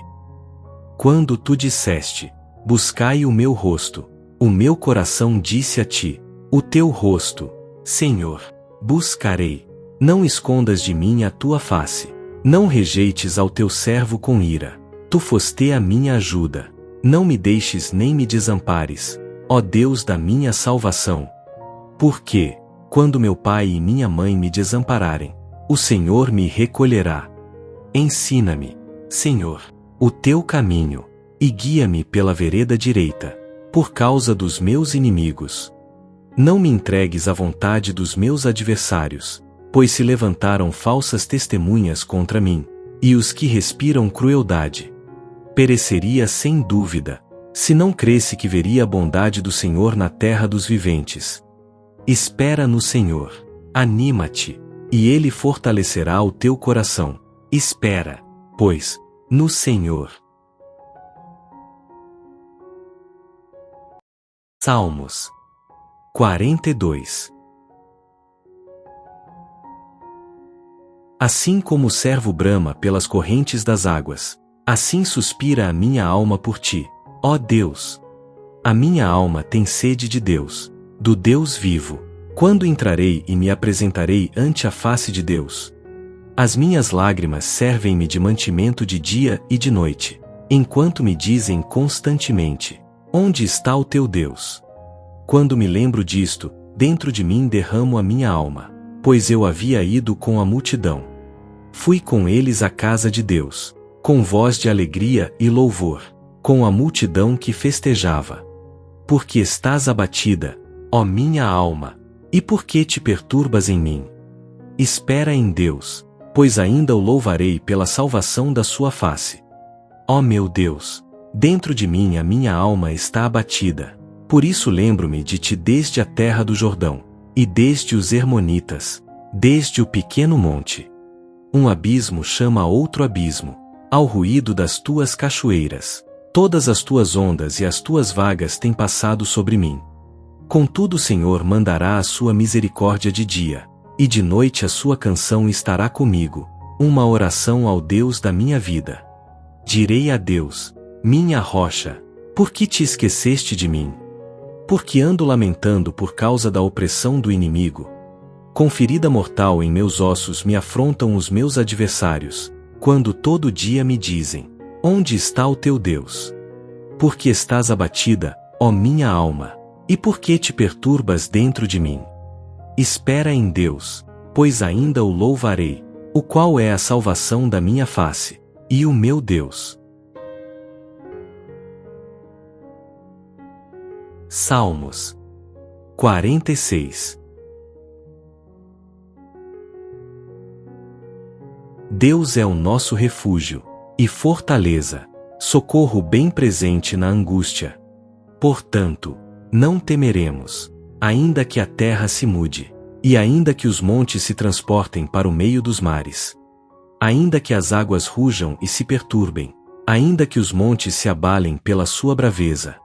Quando tu disseste, buscai o meu rosto, o meu coração disse a ti, o teu rosto, Senhor, buscarei. Não escondas de mim a tua face, não rejeites ao teu servo com ira. Tu foste a minha ajuda, não me deixes nem me desampares, ó Deus da minha salvação. Porque, quando meu pai e minha mãe me desampararem, o Senhor me recolherá. Ensina-me, Senhor, o teu caminho, e guia-me pela vereda direita, por causa dos meus inimigos. Não me entregues à vontade dos meus adversários, pois se levantaram falsas testemunhas contra mim, e os que respiram crueldade. Pereceria sem dúvida, se não cresse que veria a bondade do Senhor na terra dos viventes. Espera no Senhor, anima-te, e Ele fortalecerá o teu coração. Espera, pois, no Senhor. Salmos 42. Assim como o servo brama pelas correntes das águas, assim suspira a minha alma por ti, ó Deus. A minha alma tem sede de Deus, do Deus vivo. Quando entrarei e me apresentarei ante a face de Deus? As minhas lágrimas servem-me de mantimento de dia e de noite, enquanto me dizem constantemente: onde está o teu Deus? Quando me lembro disto, dentro de mim derramo a minha alma, pois eu havia ido com a multidão. Fui com eles à casa de Deus, com voz de alegria e louvor, com a multidão que festejava. Porque estás abatida, ó minha alma, e por que te perturbas em mim? Espera em Deus, pois ainda o louvarei pela salvação da sua face. Ó meu Deus, dentro de mim a minha alma está abatida, por isso lembro-me de ti desde a terra do Jordão, e desde os Hermonitas, desde o pequeno monte. Um abismo chama outro abismo, ao ruído das tuas cachoeiras. Todas as tuas ondas e as tuas vagas têm passado sobre mim. Contudo o Senhor mandará a sua misericórdia de dia, e de noite a sua canção estará comigo, uma oração ao Deus da minha vida. Direi a Deus, minha rocha, por que te esqueceste de mim? Porque ando lamentando por causa da opressão do inimigo. Com ferida mortal em meus ossos me afrontam os meus adversários, quando todo dia me dizem: onde está o teu Deus? Porque estás abatida, ó minha alma, e por que te perturbas dentro de mim? Espera em Deus, pois ainda o louvarei, o qual é a salvação da minha face, e o meu Deus. Salmos 46. Deus é o nosso refúgio e fortaleza, socorro bem presente na angústia. Portanto, não temeremos, ainda que a terra se mude, e ainda que os montes se transportem para o meio dos mares. Ainda que as águas rujam e se perturbem, ainda que os montes se abalem pela sua braveza.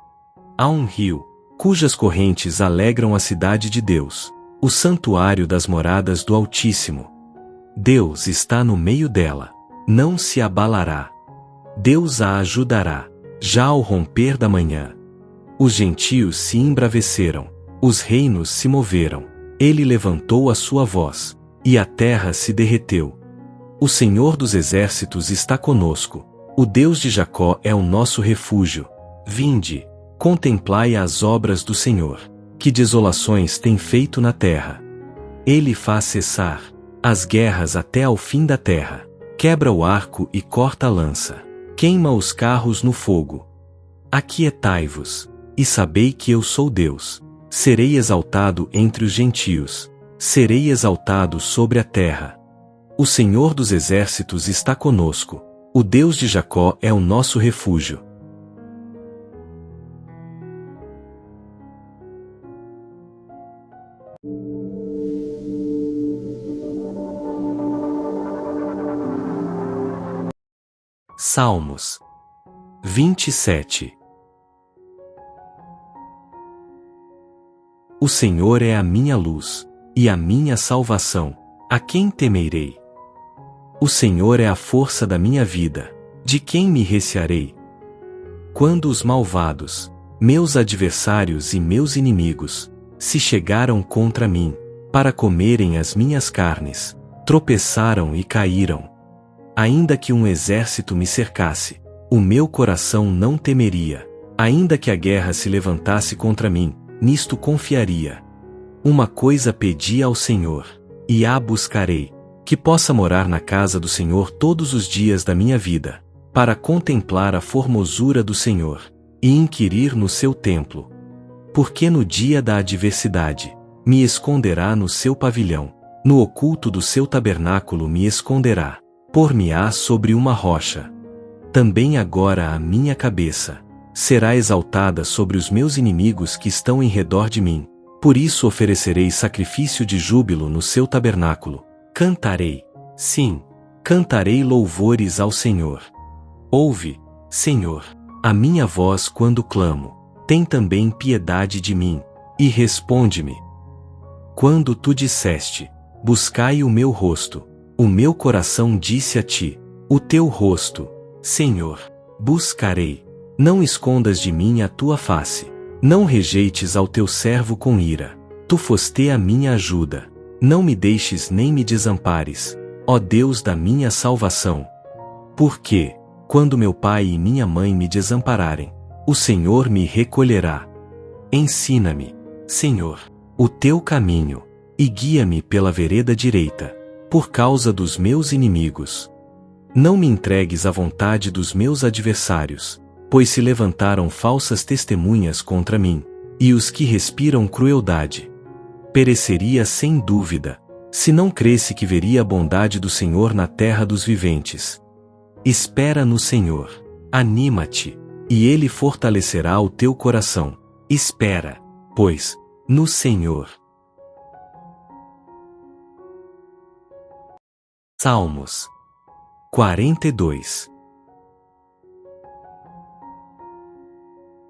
Há um rio, cujas correntes alegram a cidade de Deus, o santuário das moradas do Altíssimo. Deus está no meio dela, não se abalará. Deus a ajudará, já ao romper da manhã. Os gentios se embraveceram, os reinos se moveram, ele levantou a sua voz, e a terra se derreteu. O Senhor dos exércitos está conosco, o Deus de Jacó é o nosso refúgio. Vinde, contemplai as obras do Senhor, que desolações tem feito na terra. Ele faz cessar as guerras até ao fim da terra, quebra o arco e corta a lança, queima os carros no fogo. Aquietai-vos, e sabei que eu sou Deus, serei exaltado entre os gentios, serei exaltado sobre a terra. O Senhor dos exércitos está conosco, o Deus de Jacó é o nosso refúgio. Salmos 27. O Senhor é a minha luz, e a minha salvação, a quem temerei? O Senhor é a força da minha vida, de quem me recearei? Quando os malvados, meus adversários e meus inimigos, se chegaram contra mim, para comerem as minhas carnes, tropeçaram e caíram. Ainda que um exército me cercasse, o meu coração não temeria. Ainda que a guerra se levantasse contra mim, nisto confiaria. Uma coisa pedi ao Senhor, e a buscarei, que possa morar na casa do Senhor todos os dias da minha vida, para contemplar a formosura do Senhor, e inquirir no seu templo. Porque no dia da adversidade, me esconderá no seu pavilhão, no oculto do seu tabernáculo me esconderá. Por-me-á sobre uma rocha. Também agora a minha cabeça será exaltada sobre os meus inimigos que estão em redor de mim. Por isso oferecerei sacrifício de júbilo no seu tabernáculo. Cantarei, sim, cantarei louvores ao Senhor. Ouve, Senhor, a minha voz quando clamo. Tem também piedade de mim, e responde-me. Quando tu disseste, buscai o meu rosto, o meu coração disse a ti, o teu rosto, Senhor, buscarei. Não escondas de mim a tua face, não rejeites ao teu servo com ira. Tu foste a minha ajuda, não me deixes nem me desampares, ó Deus da minha salvação. Porque, quando meu pai e minha mãe me desampararem, o Senhor me recolherá. Ensina-me, Senhor, o teu caminho, e guia-me pela vereda direita. por causa dos meus inimigos. Não me entregues à vontade dos meus adversários, pois se levantaram falsas testemunhas contra mim, e os que respiram crueldade. Pereceria sem dúvida, se não cresse que veria a bondade do Senhor na terra dos viventes. Espera no Senhor, anima-te, e Ele fortalecerá o teu coração. Espera, pois, no Senhor. Salmos 42.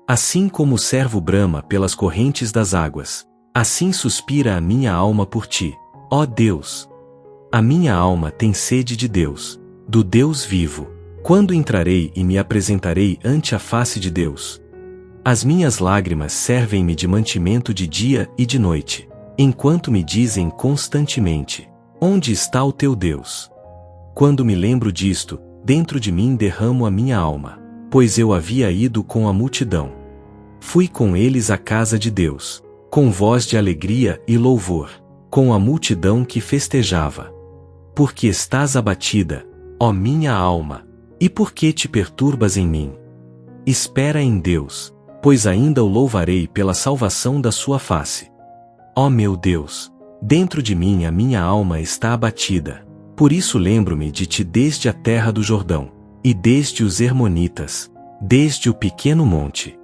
Assim como o servo brama pelas correntes das águas, assim suspira a minha alma por ti, ó Deus. A minha alma tem sede de Deus, do Deus vivo. Quando entrarei e me apresentarei ante a face de Deus? As minhas lágrimas servem-me de mantimento de dia e de noite, enquanto me dizem constantemente: onde está o teu Deus? Quando me lembro disto, dentro de mim derramo a minha alma, pois eu havia ido com a multidão. Fui com eles à casa de Deus, com voz de alegria e louvor, com a multidão que festejava. Porque estás abatida, ó minha alma, e por que te perturbas em mim? Espera em Deus, pois ainda o louvarei pela salvação da sua face. Ó meu Deus, dentro de mim a minha alma está abatida. Por isso lembro-me de ti desde a terra do Jordão, e desde os Hermonitas, desde o pequeno monte.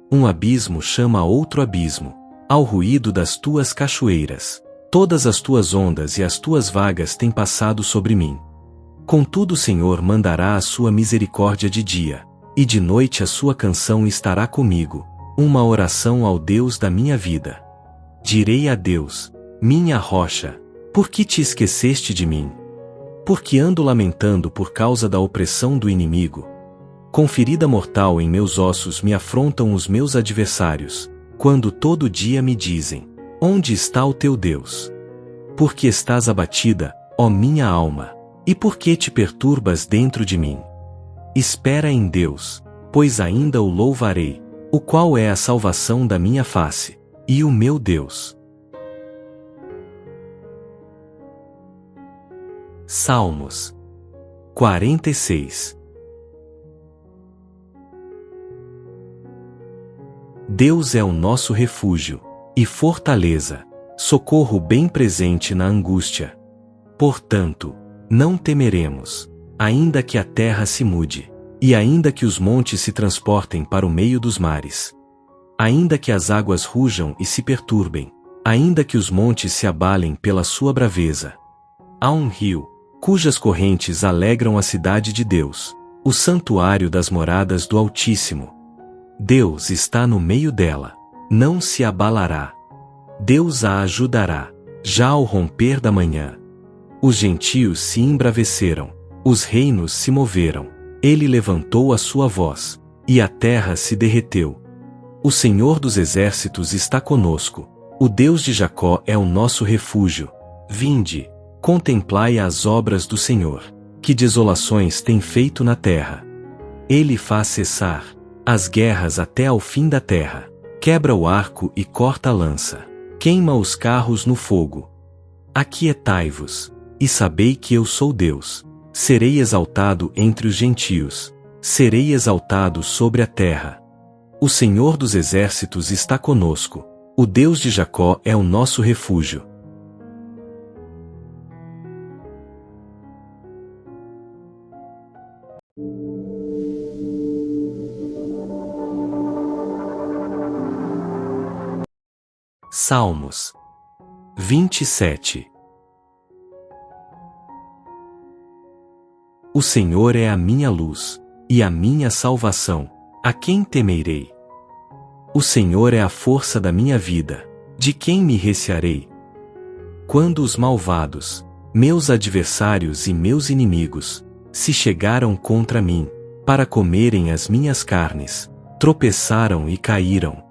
Um abismo chama outro abismo, ao ruído das tuas cachoeiras. Todas as tuas ondas e as tuas vagas têm passado sobre mim. Contudo o Senhor mandará a sua misericórdia de dia, e de noite a sua canção estará comigo, uma oração ao Deus da minha vida. Direi a Deus, minha rocha, por que te esqueceste de mim? Porque ando lamentando por causa da opressão do inimigo. Com ferida mortal em meus ossos me afrontam os meus adversários, quando todo dia me dizem: onde está o teu Deus? Porque estás abatida, ó minha alma, e por que te perturbas dentro de mim? Espera em Deus, pois ainda o louvarei, o qual é a salvação da minha face, e o meu Deus. Salmos 46. Deus é o nosso refúgio e fortaleza, socorro bem presente na angústia. Portanto, não temeremos, ainda que a terra se mude, e ainda que os montes se transportem para o meio dos mares. Ainda que as águas rujam e se perturbem, ainda que os montes se abalem pela sua braveza. Há um rio, cujas correntes alegram a cidade de Deus, o santuário das moradas do Altíssimo. Deus está no meio dela, não se abalará. Deus a ajudará, já ao romper da manhã. Os gentios se embraveceram, os reinos se moveram, ele levantou a sua voz, e a terra se derreteu. O Senhor dos exércitos está conosco, o Deus de Jacó é o nosso refúgio. Vinde, contemplai as obras do Senhor, que desolações tem feito na terra. Ele faz cessar as guerras até ao fim da terra, quebra o arco e corta a lança, queima os carros no fogo. Aquietai-vos, e sabei que eu sou Deus. Serei exaltado entre os gentios, serei exaltado sobre a terra. O Senhor dos exércitos está conosco, o Deus de Jacó é o nosso refúgio. Salmos 27. O Senhor é a minha luz, e a minha salvação, a quem temerei? O Senhor é a força da minha vida, de quem me recearei? Quando os malvados, meus adversários e meus inimigos, se chegaram contra mim, para comerem as minhas carnes, tropeçaram e caíram.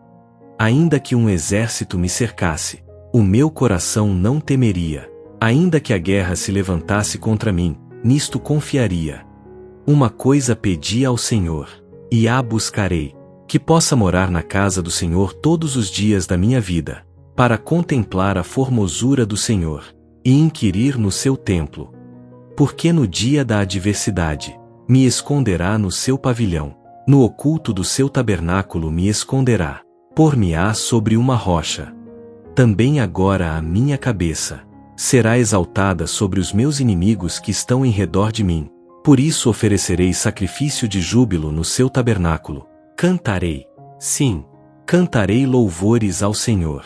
Ainda que um exército me cercasse, o meu coração não temeria. Ainda que a guerra se levantasse contra mim, nisto confiaria. Uma coisa pedi ao Senhor, e a buscarei, que possa morar na casa do Senhor todos os dias da minha vida, para contemplar a formosura do Senhor, e inquirir no seu templo. Porque no dia da adversidade, me esconderá no seu pavilhão, no oculto do seu tabernáculo me esconderá, por-me-á sobre uma rocha. Também agora a minha cabeça será exaltada sobre os meus inimigos que estão em redor de mim. Por isso oferecerei sacrifício de júbilo no seu tabernáculo. Cantarei, sim, cantarei louvores ao Senhor.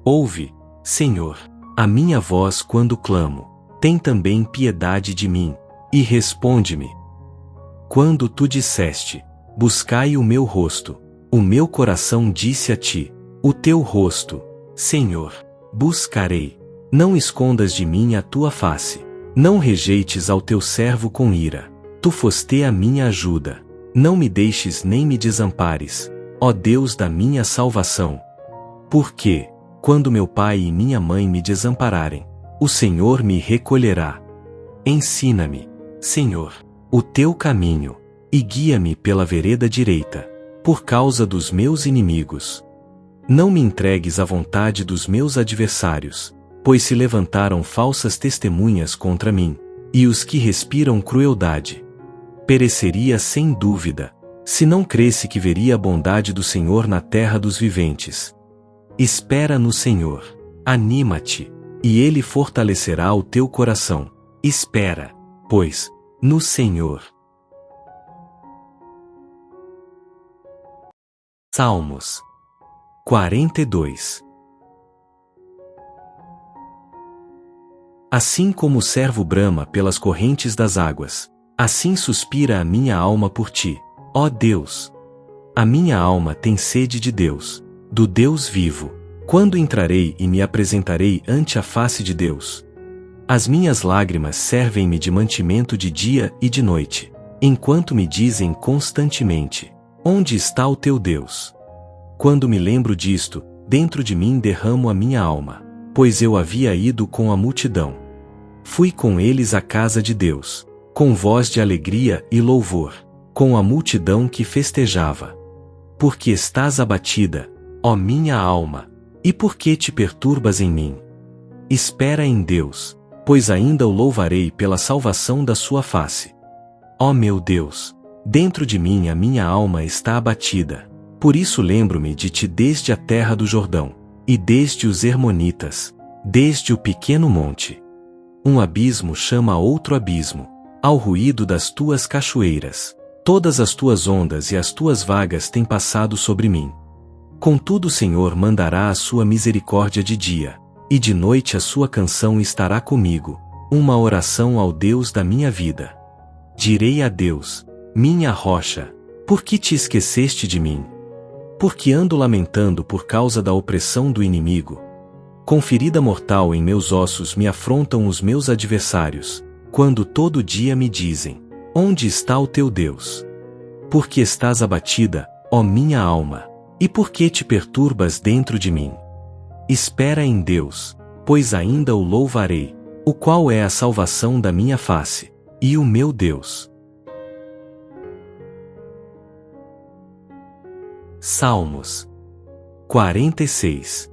Ouve, Senhor, a minha voz quando clamo. Tem também piedade de mim, e responde-me. Quando tu disseste, buscai o meu rosto, o meu coração disse a ti, o teu rosto, Senhor, buscarei. Não escondas de mim a tua face, não rejeites ao teu servo com ira. Tu foste a minha ajuda, não me deixes nem me desampares, ó Deus da minha salvação. Porque, quando meu pai e minha mãe me desampararem, o Senhor me recolherá. Ensina-me, Senhor, o teu caminho, e guia-me pela vereda direita, por causa dos meus inimigos. Não me entregues à vontade dos meus adversários, pois se levantaram falsas testemunhas contra mim, e os que respiram crueldade. Pereceria sem dúvida, se não cresse que veria a bondade do Senhor na terra dos viventes. Espera no Senhor, anima-te, e Ele fortalecerá o teu coração. Espera, pois, no Senhor. Salmos 42. Assim como o servo brama pelas correntes das águas, assim suspira a minha alma por ti, ó Deus. A minha alma tem sede de Deus, do Deus vivo. Quando entrarei e me apresentarei ante a face de Deus? As minhas lágrimas servem-me de mantimento de dia e de noite, enquanto me dizem constantemente: onde está o teu Deus? Quando me lembro disto, dentro de mim derramo a minha alma, pois eu havia ido com a multidão. Fui com eles à casa de Deus, com voz de alegria e louvor, com a multidão que festejava. Porque estás abatida, ó minha alma, e por que te perturbas em mim? Espera em Deus, pois ainda o louvarei pela salvação da sua face. Ó meu Deus, dentro de mim a minha alma está abatida. Por isso lembro-me de ti desde a terra do Jordão, e desde os Hermonitas, desde o pequeno monte. Um abismo chama outro abismo, ao ruído das tuas cachoeiras. Todas as tuas ondas e as tuas vagas têm passado sobre mim. Contudo o Senhor mandará a sua misericórdia de dia, e de noite a sua canção estará comigo, uma oração ao Deus da minha vida. Direi a Deus, minha rocha, por que te esqueceste de mim? Porque ando lamentando por causa da opressão do inimigo. Com ferida mortal em meus ossos me afrontam os meus adversários, quando todo dia me dizem: onde está o teu Deus? Porque estás abatida, ó minha alma, e por que te perturbas dentro de mim? Espera em Deus, pois ainda o louvarei, o qual é a salvação da minha face, e o meu Deus. Salmos 46.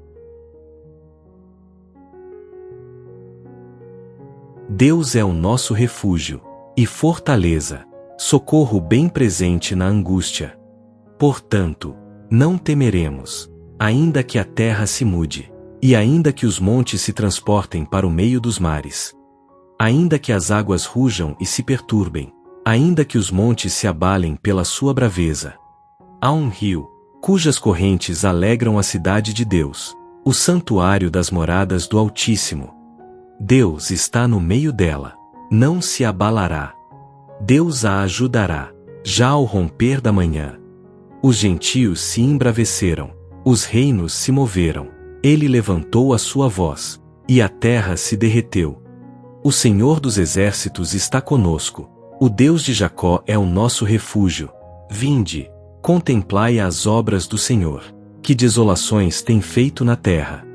Deus é o nosso refúgio e fortaleza, socorro bem presente na angústia. Portanto, não temeremos, ainda que a terra se mude, e ainda que os montes se transportem para o meio dos mares. Ainda que as águas rujam e se perturbem, ainda que os montes se abalem pela sua braveza. Há um rio, cujas correntes alegram a cidade de Deus, o santuário das moradas do Altíssimo. Deus está no meio dela, não se abalará. Deus a ajudará, já ao romper da manhã. Os gentios se embraveceram, os reinos se moveram, ele levantou a sua voz, e a terra se derreteu. O Senhor dos exércitos está conosco, o Deus de Jacó é o nosso refúgio. Vinde, contemplai as obras do Senhor, que desolações tem feito na terra.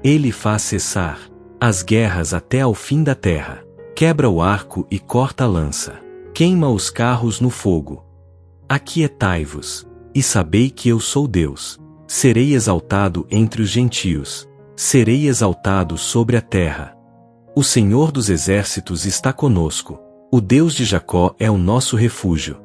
Ele faz cessar as guerras até ao fim da terra, quebra o arco e corta a lança, queima os carros no fogo. Aquietai-vos, e sabei que eu sou Deus. Serei exaltado entre os gentios, serei exaltado sobre a terra. O Senhor dos exércitos está conosco. O Deus de Jacó é o nosso refúgio.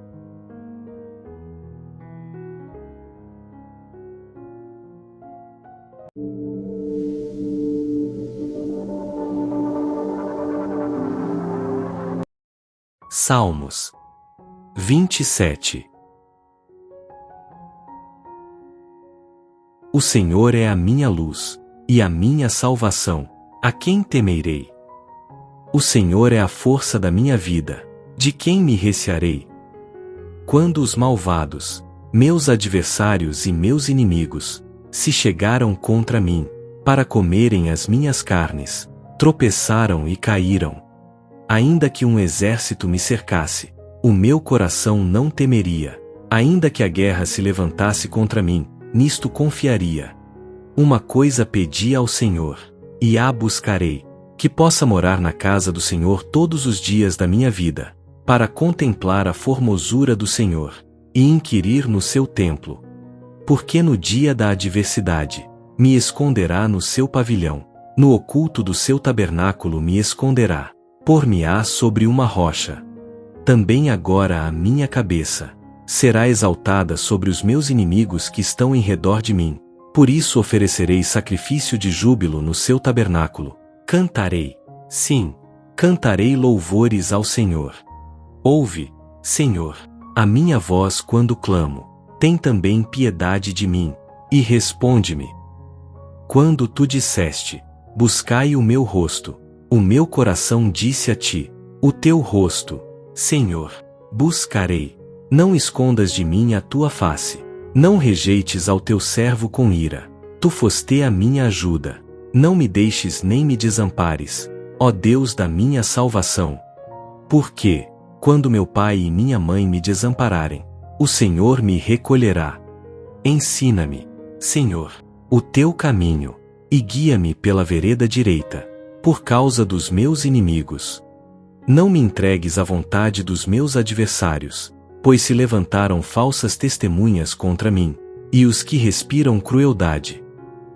Salmos 27. O Senhor é a minha luz e a minha salvação. A quem temerei? O Senhor é a força da minha vida. De quem me recearei? Quando os malvados, meus adversários e meus inimigos, se chegaram contra mim, para comerem as minhas carnes, tropeçaram e caíram. Ainda que um exército me cercasse, o meu coração não temeria. Ainda que a guerra se levantasse contra mim, nisto confiaria. Uma coisa pedi ao Senhor, e a buscarei, que possa morar na casa do Senhor todos os dias da minha vida, para contemplar a formosura do Senhor, e inquirir no seu templo. Porque no dia da adversidade, me esconderá no seu pavilhão, no oculto do seu tabernáculo me esconderá, por-me-á sobre uma rocha. Também agora a minha cabeça será exaltada sobre os meus inimigos que estão em redor de mim. Por isso oferecerei sacrifício de júbilo no seu tabernáculo. Cantarei, sim, cantarei louvores ao Senhor. Ouve, Senhor, a minha voz quando clamo. Tem também piedade de mim, e responde-me. Quando tu disseste, buscai o meu rosto, o meu coração disse a ti, o teu rosto, Senhor, buscarei. Não escondas de mim a tua face. Não rejeites ao teu servo com ira. Tu foste a minha ajuda. Não me deixes nem me desampares, ó Deus da minha salvação. Porque, quando meu pai e minha mãe me desampararem, o Senhor me recolherá. Ensina-me, Senhor, o teu caminho, e guia-me pela vereda direita, por causa dos meus inimigos. Não me entregues à vontade dos meus adversários, pois se levantaram falsas testemunhas contra mim, e os que respiram crueldade.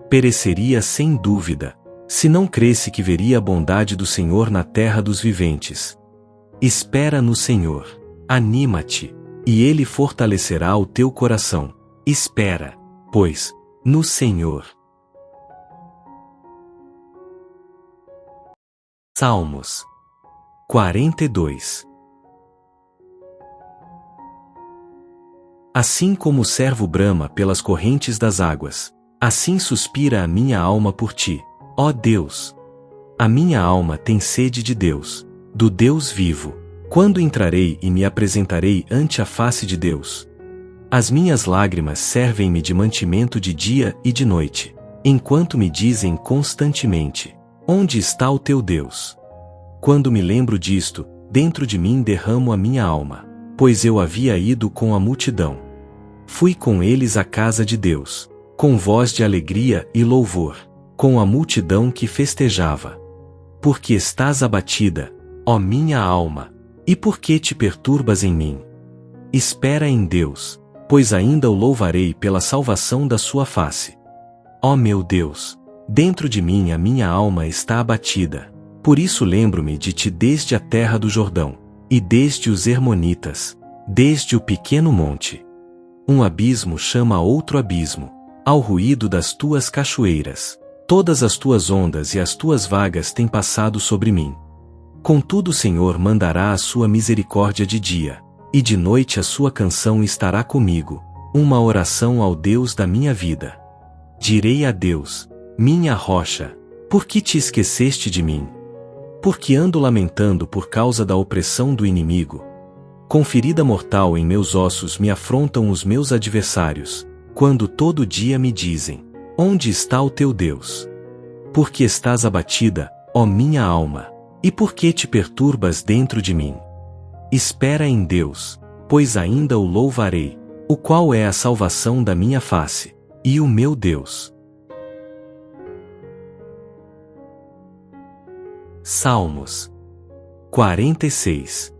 Pereceria sem dúvida, se não cresse que veria a bondade do Senhor na terra dos viventes. Espera no Senhor, anima-te, e Ele fortalecerá o teu coração. Espera, pois, no Senhor. Salmos 42. Assim como o servo brama pelas correntes das águas, assim suspira a minha alma por ti, ó Deus. A minha alma tem sede de Deus, do Deus vivo. Quando entrarei e me apresentarei ante a face de Deus? As minhas lágrimas servem-me de mantimento de dia e de noite, enquanto me dizem constantemente: onde está o teu Deus? Quando me lembro disto, dentro de mim derramo a minha alma, pois eu havia ido com a multidão. Fui com eles à casa de Deus, com voz de alegria e louvor, com a multidão que festejava. Porque estás abatida, ó minha alma, e por que te perturbas em mim? Espera em Deus, pois ainda o louvarei pela salvação da sua face. Ó meu Deus, dentro de mim a minha alma está abatida, por isso lembro-me de ti desde a terra do Jordão, e desde os Hermonitas, desde o pequeno monte. Um abismo chama outro abismo, ao ruído das tuas cachoeiras. Todas as tuas ondas e as tuas vagas têm passado sobre mim. Contudo o Senhor mandará a sua misericórdia de dia, e de noite a sua canção estará comigo, uma oração ao Deus da minha vida. Direi a Deus, minha rocha, por que te esqueceste de mim? Porque ando lamentando por causa da opressão do inimigo. Com ferida mortal em meus ossos me afrontam os meus adversários, quando todo dia me dizem: onde está o teu Deus? Porque estás abatida, ó minha alma, e por que te perturbas dentro de mim? Espera em Deus, pois ainda o louvarei, o qual é a salvação da minha face, e o meu Deus. Salmos 46.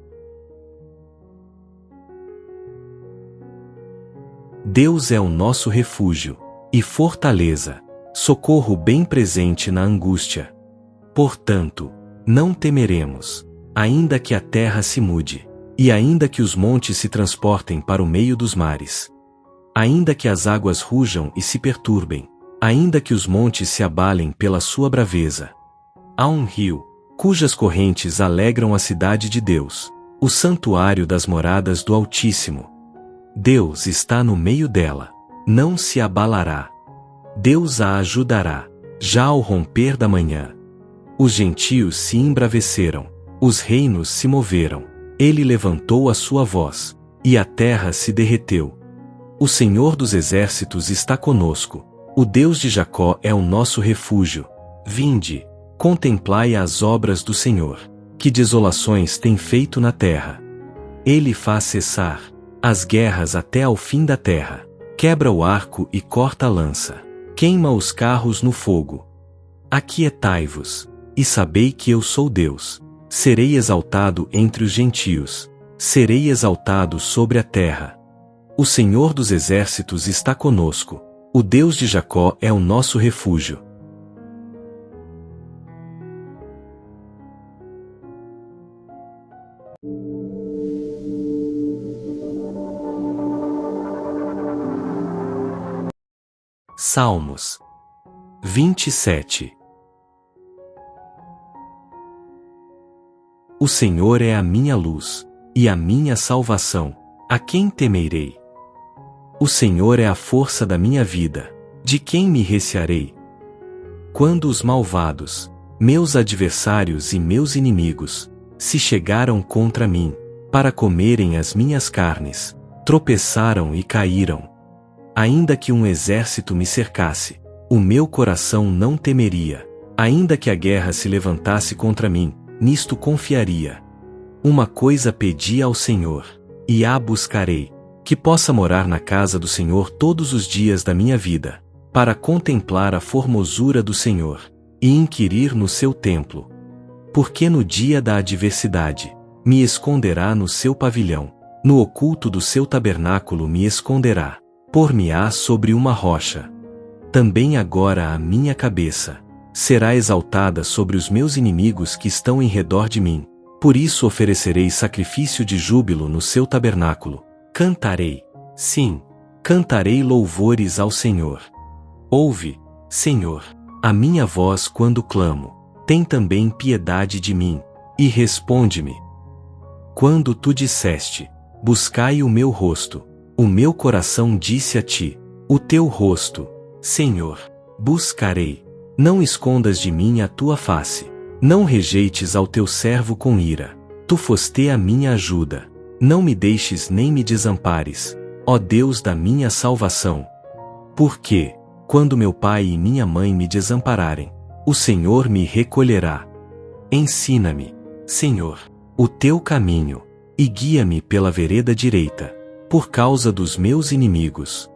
Deus é o nosso refúgio e fortaleza, socorro bem presente na angústia. Portanto, não temeremos. Ainda que a terra se mude, e ainda que os montes se transportem para o meio dos mares, ainda que as águas rujam e se perturbem, ainda que os montes se abalem pela sua braveza. Há um rio, cujas correntes alegram a cidade de Deus, o santuário das moradas do Altíssimo. Deus está no meio dela, não se abalará. Deus a ajudará, já ao romper da manhã. Os gentios se embraveceram, os reinos se moveram, ele levantou a sua voz, e a terra se derreteu. O Senhor dos exércitos está conosco, o Deus de Jacó é o nosso refúgio. Vinde, contemplai as obras do Senhor, que desolações tem feito na terra. Ele faz cessar as guerras até ao fim da terra, quebra o arco e corta a lança, queima os carros no fogo. Aquietai-vos, e sabei que eu sou Deus. Serei exaltado entre os gentios, serei exaltado sobre a terra. O Senhor dos exércitos está conosco, o Deus de Jacó é o nosso refúgio. Salmos 27. O Senhor é a minha luz, e a minha salvação, a quem temerei? O Senhor é a força da minha vida, de quem me recearei? Quando os malvados, meus adversários e meus inimigos, se chegaram contra mim, para comerem as minhas carnes, tropeçaram e caíram. Ainda que um exército me cercasse, o meu coração não temeria. Ainda que a guerra se levantasse contra mim, nisto confiaria. Uma coisa pedi ao Senhor, e a buscarei, que possa morar na casa do Senhor todos os dias da minha vida, para contemplar a formosura do Senhor, e inquirir no seu templo. Porque no dia da adversidade, me esconderá no seu pavilhão, no oculto do seu tabernáculo me esconderá, por-me-á sobre uma rocha. Também agora a minha cabeça será exaltada sobre os meus inimigos que estão em redor de mim. Por isso oferecerei sacrifício de júbilo no seu tabernáculo. Cantarei, sim, cantarei louvores ao Senhor. Ouve, Senhor, a minha voz quando clamo. Tem também piedade de mim, e responde-me. Quando tu disseste, buscai o meu rosto, o meu coração disse a ti, o teu rosto, Senhor, buscarei. Não escondas de mim a tua face. Não rejeites ao teu servo com ira. Tu foste a minha ajuda. Não me deixes nem me desampares, ó Deus da minha salvação. Porque, quando meu pai e minha mãe me desampararem, o Senhor me recolherá. Ensina-me, Senhor, o teu caminho, e guia-me pela vereda direita, por causa dos meus inimigos.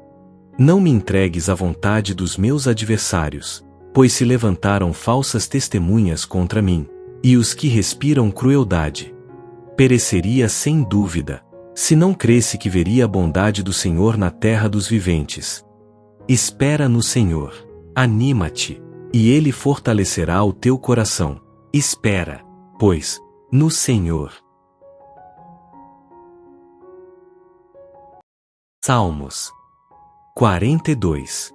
Não me entregues à vontade dos meus adversários, pois se levantaram falsas testemunhas contra mim, e os que respiram crueldade. Pereceria sem dúvida, se não cresse que veria a bondade do Senhor na terra dos viventes. Espera no Senhor, anima-te, e Ele fortalecerá o teu coração. Espera, pois, no Senhor. Salmos 42.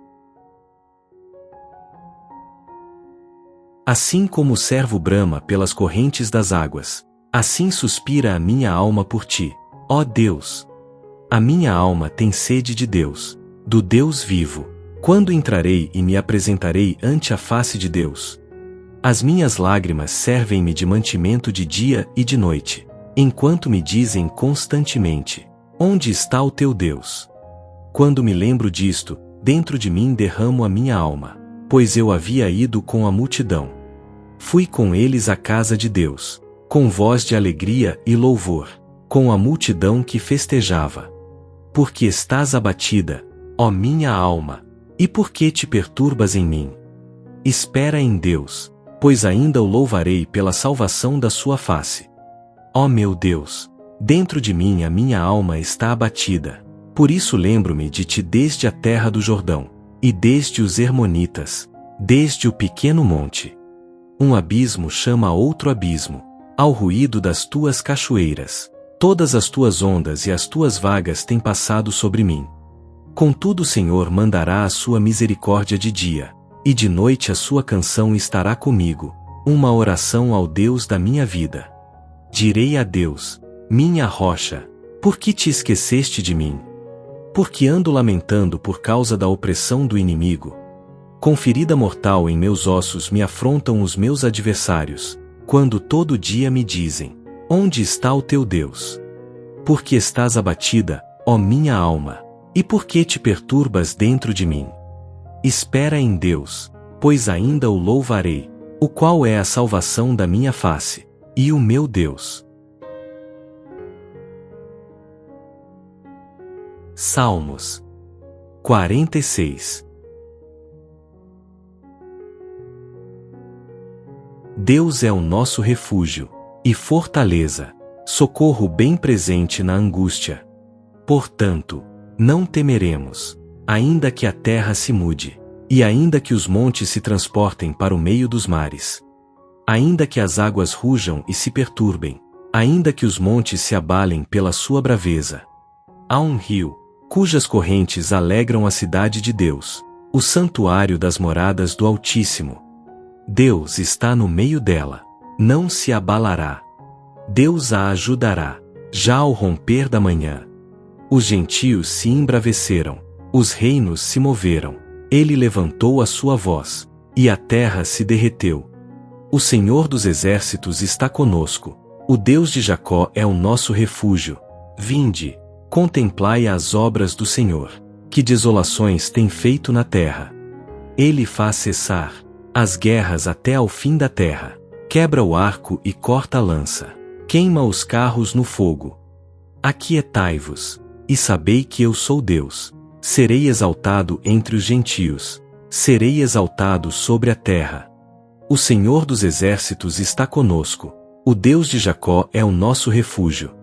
Assim como o servo brama pelas correntes das águas, assim suspira a minha alma por ti, ó Deus. A minha alma tem sede de Deus, do Deus vivo. Quando entrarei e me apresentarei ante a face de Deus? As minhas lágrimas servem-me de mantimento de dia e de noite, enquanto me dizem constantemente: onde está o teu Deus? Quando me lembro disto, dentro de mim derramo a minha alma, pois eu havia ido com a multidão. Fui com eles à casa de Deus, com voz de alegria e louvor, com a multidão que festejava. Porque estás abatida, ó minha alma, e por que te perturbas em mim? Espera em Deus, pois ainda o louvarei pela salvação da sua face. Ó meu Deus, dentro de mim a minha alma está abatida, por isso lembro-me de ti desde a terra do Jordão, e desde os Hermonitas, desde o pequeno monte. Um abismo chama outro abismo, ao ruído das tuas cachoeiras. Todas as tuas ondas e as tuas vagas têm passado sobre mim. Contudo o Senhor mandará a sua misericórdia de dia, e de noite a sua canção estará comigo, uma oração ao Deus da minha vida. Direi a Deus, minha rocha, por que te esqueceste de mim? Porque ando lamentando por causa da opressão do inimigo. Com ferida mortal em meus ossos me afrontam os meus adversários, quando todo dia me dizem: onde está o teu Deus? Por que estás abatida, ó minha alma? E por que te perturbas dentro de mim? Espera em Deus, pois ainda o louvarei, o qual é a salvação da minha face, e o meu Deus. Salmos 46. Deus é o nosso refúgio e fortaleza, socorro bem presente na angústia. Portanto, não temeremos, ainda que a terra se mude, e ainda que os montes se transportem para o meio dos mares. Ainda que as águas rujam e se perturbem, ainda que os montes se abalem pela sua braveza. Há um rio, cujas correntes alegram a cidade de Deus, o santuário das moradas do Altíssimo. Deus está no meio dela, não se abalará. Deus a ajudará, já ao romper da manhã. Os gentios se embraveceram, os reinos se moveram, ele levantou a sua voz, e a terra se derreteu. O Senhor dos exércitos está conosco, o Deus de Jacó é o nosso refúgio. Vinde, contemplai as obras do Senhor, que desolações tem feito na terra. Ele faz cessar as guerras até ao fim da terra, quebra o arco e corta a lança, queima os carros no fogo. Aquietai-vos, e sabei que eu sou Deus. Serei exaltado entre os gentios, serei exaltado sobre a terra. O Senhor dos exércitos está conosco, o Deus de Jacó é o nosso refúgio.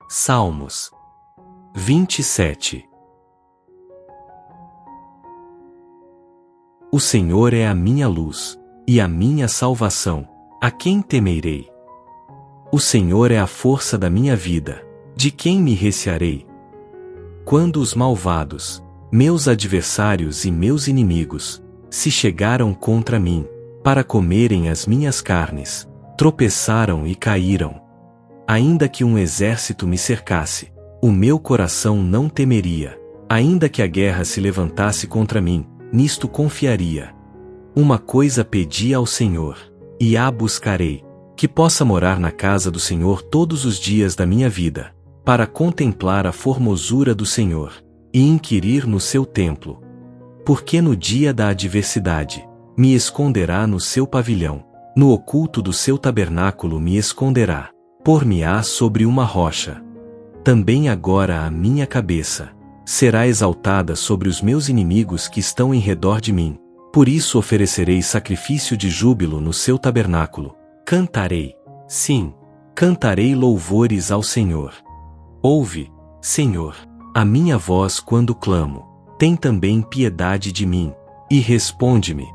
Salmos 27. O Senhor é a minha luz, e a minha salvação, a quem temerei? O Senhor é a força da minha vida, de quem me recearei? Quando os malvados, meus adversários e meus inimigos, se chegaram contra mim, para comerem as minhas carnes, tropeçaram e caíram. Ainda que um exército me cercasse, o meu coração não temeria. Ainda que a guerra se levantasse contra mim, nisto confiaria. Uma coisa pedi ao Senhor, e a buscarei, que possa morar na casa do Senhor todos os dias da minha vida, para contemplar a formosura do Senhor, e inquirir no seu templo. Porque no dia da adversidade, me esconderá no seu pavilhão, no oculto do seu tabernáculo me esconderá, por-me-á sobre uma rocha. Também agora a minha cabeça será exaltada sobre os meus inimigos que estão em redor de mim. Por isso oferecerei sacrifício de júbilo no seu tabernáculo. Cantarei, sim, cantarei louvores ao Senhor. Ouve, Senhor, a minha voz quando clamo. Tem também piedade de mim, e responde-me.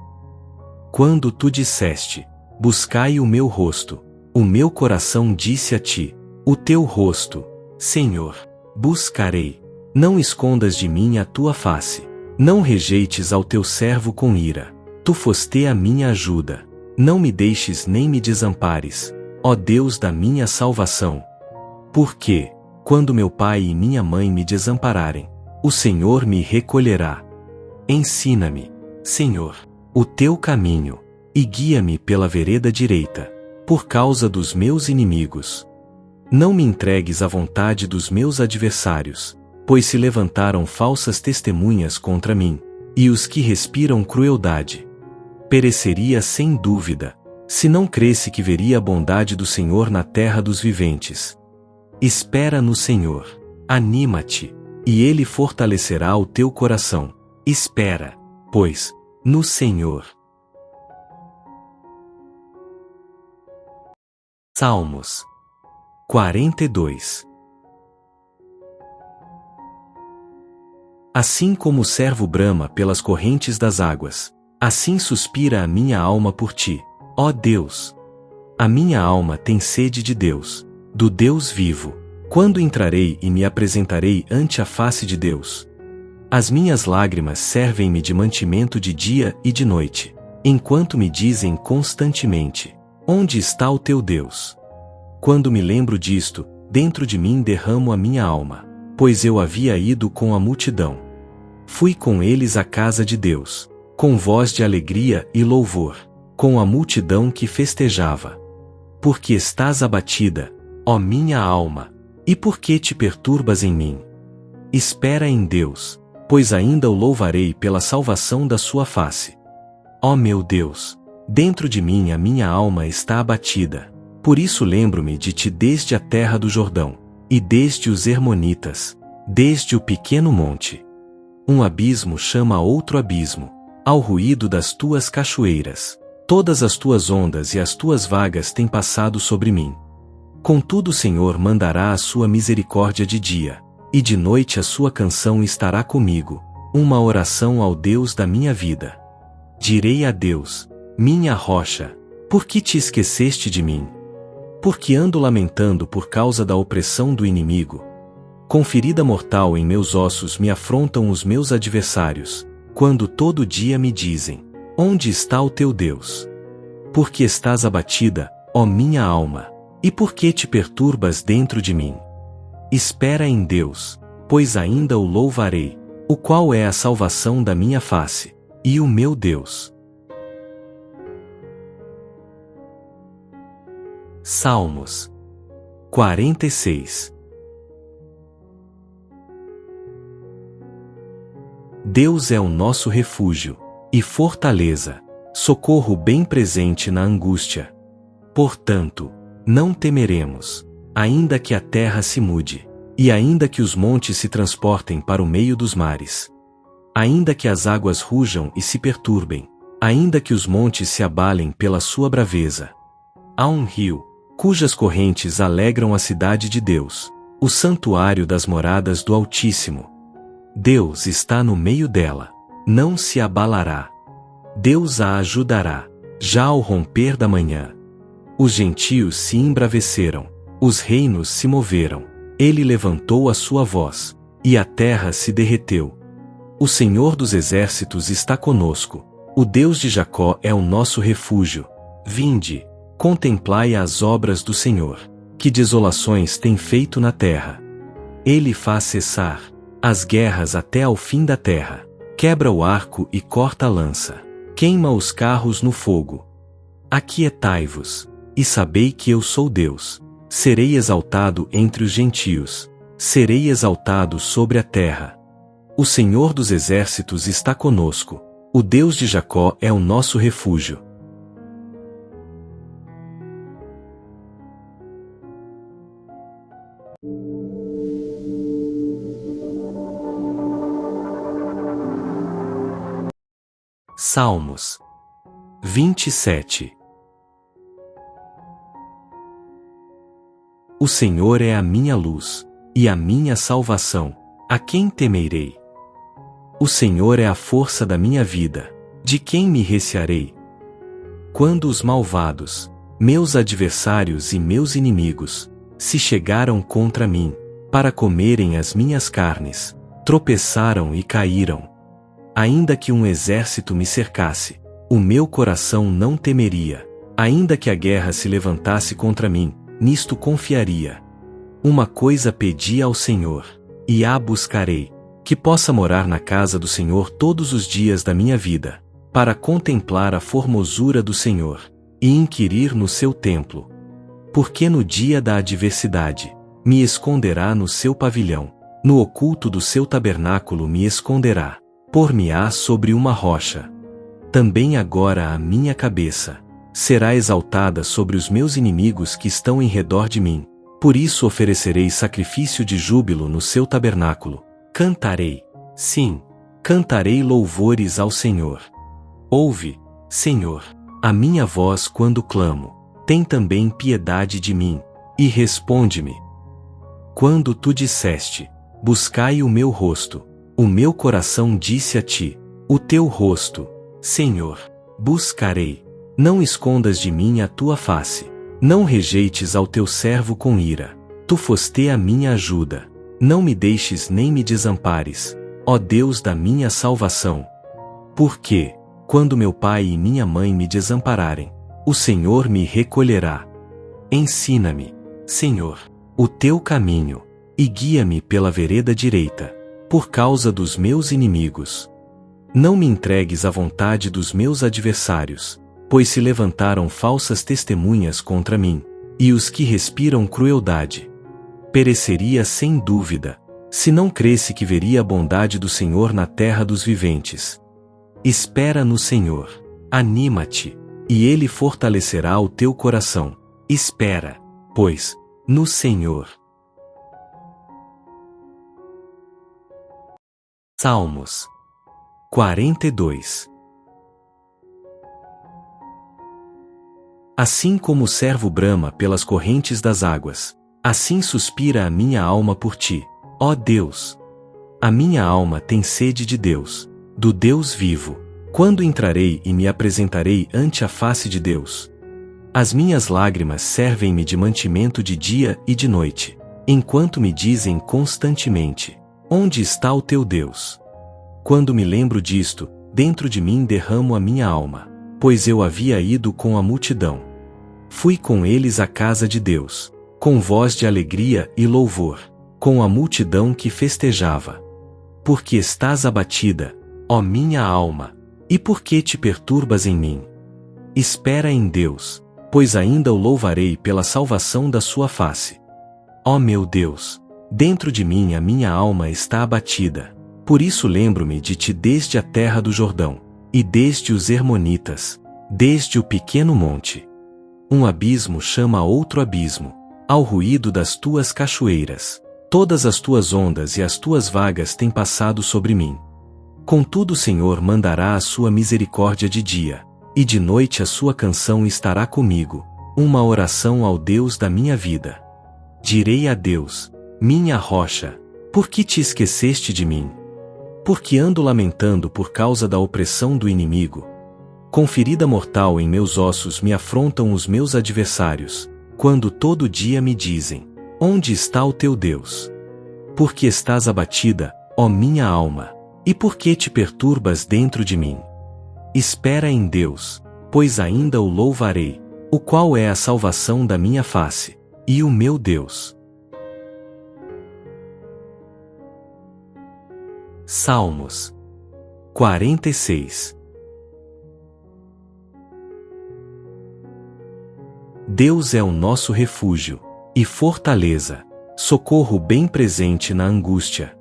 Quando tu disseste, buscai o meu rosto, o meu coração disse a ti, o teu rosto, Senhor, buscarei. Não escondas de mim a tua face. Não rejeites ao teu servo com ira. Tu foste a minha ajuda. Não me deixes nem me desampares, ó Deus da minha salvação. Porque, quando meu pai e minha mãe me desampararem, o Senhor me recolherá. Ensina-me, Senhor, o teu caminho, e guia-me pela vereda direita, por causa dos meus inimigos. Não me entregues à vontade dos meus adversários, pois se levantaram falsas testemunhas contra mim, e os que respiram crueldade. Pereceria sem dúvida, se não cresse que veria a bondade do Senhor na terra dos viventes. Espera no Senhor, anima-te, e Ele fortalecerá o teu coração. Espera, pois, no Senhor. Salmos 42. Assim como o servo brama pelas correntes das águas, assim suspira a minha alma por ti, ó Deus. A minha alma tem sede de Deus, do Deus vivo. Quando entrarei e me apresentarei ante a face de Deus? As minhas lágrimas servem-me de mantimento de dia e de noite, enquanto me dizem constantemente: onde está o teu Deus? Quando me lembro disto, dentro de mim derramo a minha alma, pois eu havia ido com a multidão. Fui com eles à casa de Deus, com voz de alegria e louvor, com a multidão que festejava. Porque estás abatida, ó minha alma, e por que te perturbas em mim? Espera em Deus, pois ainda o louvarei pela salvação da sua face. Ó meu Deus, dentro de mim a minha alma está abatida. Por isso lembro-me de ti desde a terra do Jordão, e desde os Hermonitas, desde o pequeno monte. Um abismo chama outro abismo, ao ruído das tuas cachoeiras. Todas as tuas ondas e as tuas vagas têm passado sobre mim. Contudo o Senhor mandará a sua misericórdia de dia, e de noite a sua canção estará comigo, uma oração ao Deus da minha vida. Direi a Deus, minha rocha, por que te esqueceste de mim? Porque ando lamentando por causa da opressão do inimigo. Com ferida mortal em meus ossos me afrontam os meus adversários, quando todo dia me dizem: onde está o teu Deus? Por que estás abatida, ó minha alma? E por que te perturbas dentro de mim? Espera em Deus, pois ainda o louvarei, o qual é a salvação da minha face, e o meu Deus. Salmos 46. Deus é o nosso refúgio e fortaleza, socorro bem presente na angústia. Portanto, não temeremos, ainda que a terra se mude, e ainda que os montes se transportem para o meio dos mares. Ainda que as águas rujam e se perturbem, ainda que os montes se abalem pela sua braveza. Há um rio, cujas correntes alegram a cidade de Deus, o santuário das moradas do Altíssimo. Deus está no meio dela, não se abalará. Deus a ajudará, já ao romper da manhã. Os gentios se embraveceram, os reinos se moveram, ele levantou a sua voz, e a terra se derreteu. O Senhor dos exércitos está conosco, o Deus de Jacó é o nosso refúgio. Vinde, contemplai as obras do Senhor, que desolações tem feito na terra. Ele faz cessar as guerras até ao fim da terra, quebra o arco e corta a lança, queima os carros no fogo. Aquietai-vos, e sabei que eu sou Deus. Serei exaltado entre os gentios, serei exaltado sobre a terra. O Senhor dos exércitos está conosco, o Deus de Jacó é o nosso refúgio. Salmos 27. O Senhor é a minha luz, e a minha salvação, a quem temerei? O Senhor é a força da minha vida, de quem me recearei? Quando os malvados, meus adversários e meus inimigos, se chegaram contra mim, para comerem as minhas carnes, tropeçaram e caíram. Ainda que um exército me cercasse, o meu coração não temeria. Ainda que a guerra se levantasse contra mim, nisto confiaria. Uma coisa pedi ao Senhor, e a buscarei, que possa morar na casa do Senhor todos os dias da minha vida, para contemplar a formosura do Senhor, e inquirir no seu templo. Porque no dia da adversidade, me esconderá no seu pavilhão, no oculto do seu tabernáculo me esconderá, por-me-á sobre uma rocha. Também agora a minha cabeça será exaltada sobre os meus inimigos que estão em redor de mim. Por isso oferecerei sacrifício de júbilo no seu tabernáculo. Cantarei, sim, cantarei louvores ao Senhor. Ouve, Senhor, a minha voz quando clamo. tem também piedade de mim, e responde-me. Quando tu disseste, buscai o meu rosto, o meu coração disse a ti, o teu rosto, Senhor, buscarei. Não escondas de mim a tua face, não rejeites ao teu servo com ira. Tu foste a minha ajuda, não me deixes nem me desampares, ó Deus da minha salvação. Porque, quando meu pai e minha mãe me desampararem, o Senhor me recolherá. Ensina-me, Senhor, o teu caminho, e guia-me pela vereda direita, por causa dos meus inimigos. Não me entregues à vontade dos meus adversários, pois se levantaram falsas testemunhas contra mim, e os que respiram crueldade. Pereceria sem dúvida, se não cresse que veria a bondade do Senhor na terra dos viventes. Espera no Senhor, anima-te, e Ele fortalecerá o teu coração. Espera, pois, no Senhor. Salmos 42. Assim como o servo brama pelas correntes das águas, assim suspira a minha alma por ti, ó Deus. A minha alma tem sede de Deus, do Deus vivo. Quando entrarei e me apresentarei ante a face de Deus? As minhas lágrimas servem-me de mantimento de dia e de noite, enquanto me dizem constantemente: onde está o teu Deus? Quando me lembro disto, dentro de mim derramo a minha alma, pois eu havia ido com a multidão. Fui com eles à casa de Deus, com voz de alegria e louvor, com a multidão que festejava. Porque estás abatida, ó minha alma, e por que te perturbas em mim? Espera em Deus, pois ainda o louvarei pela salvação da sua face. Ó meu Deus, dentro de mim a minha alma está abatida. Por isso lembro-me de ti desde a terra do Jordão, e desde os Hermonitas, desde o pequeno monte. Um abismo chama outro abismo, ao ruído das tuas cachoeiras. Todas as tuas ondas e as tuas vagas têm passado sobre mim. Contudo o Senhor mandará a sua misericórdia de dia, e de noite a sua canção estará comigo, uma oração ao Deus da minha vida. Direi a Deus, minha rocha, por que te esqueceste de mim? Porque ando lamentando por causa da opressão do inimigo. Com ferida mortal em meus ossos me afrontam os meus adversários, quando todo dia me dizem: onde está o teu Deus? Porque estás abatida, ó minha alma, e por que te perturbas dentro de mim? Espera em Deus, pois ainda o louvarei, o qual é a salvação da minha face, e o meu Deus. Salmos 46. Deus é o nosso refúgio e fortaleza, socorro bem presente na angústia.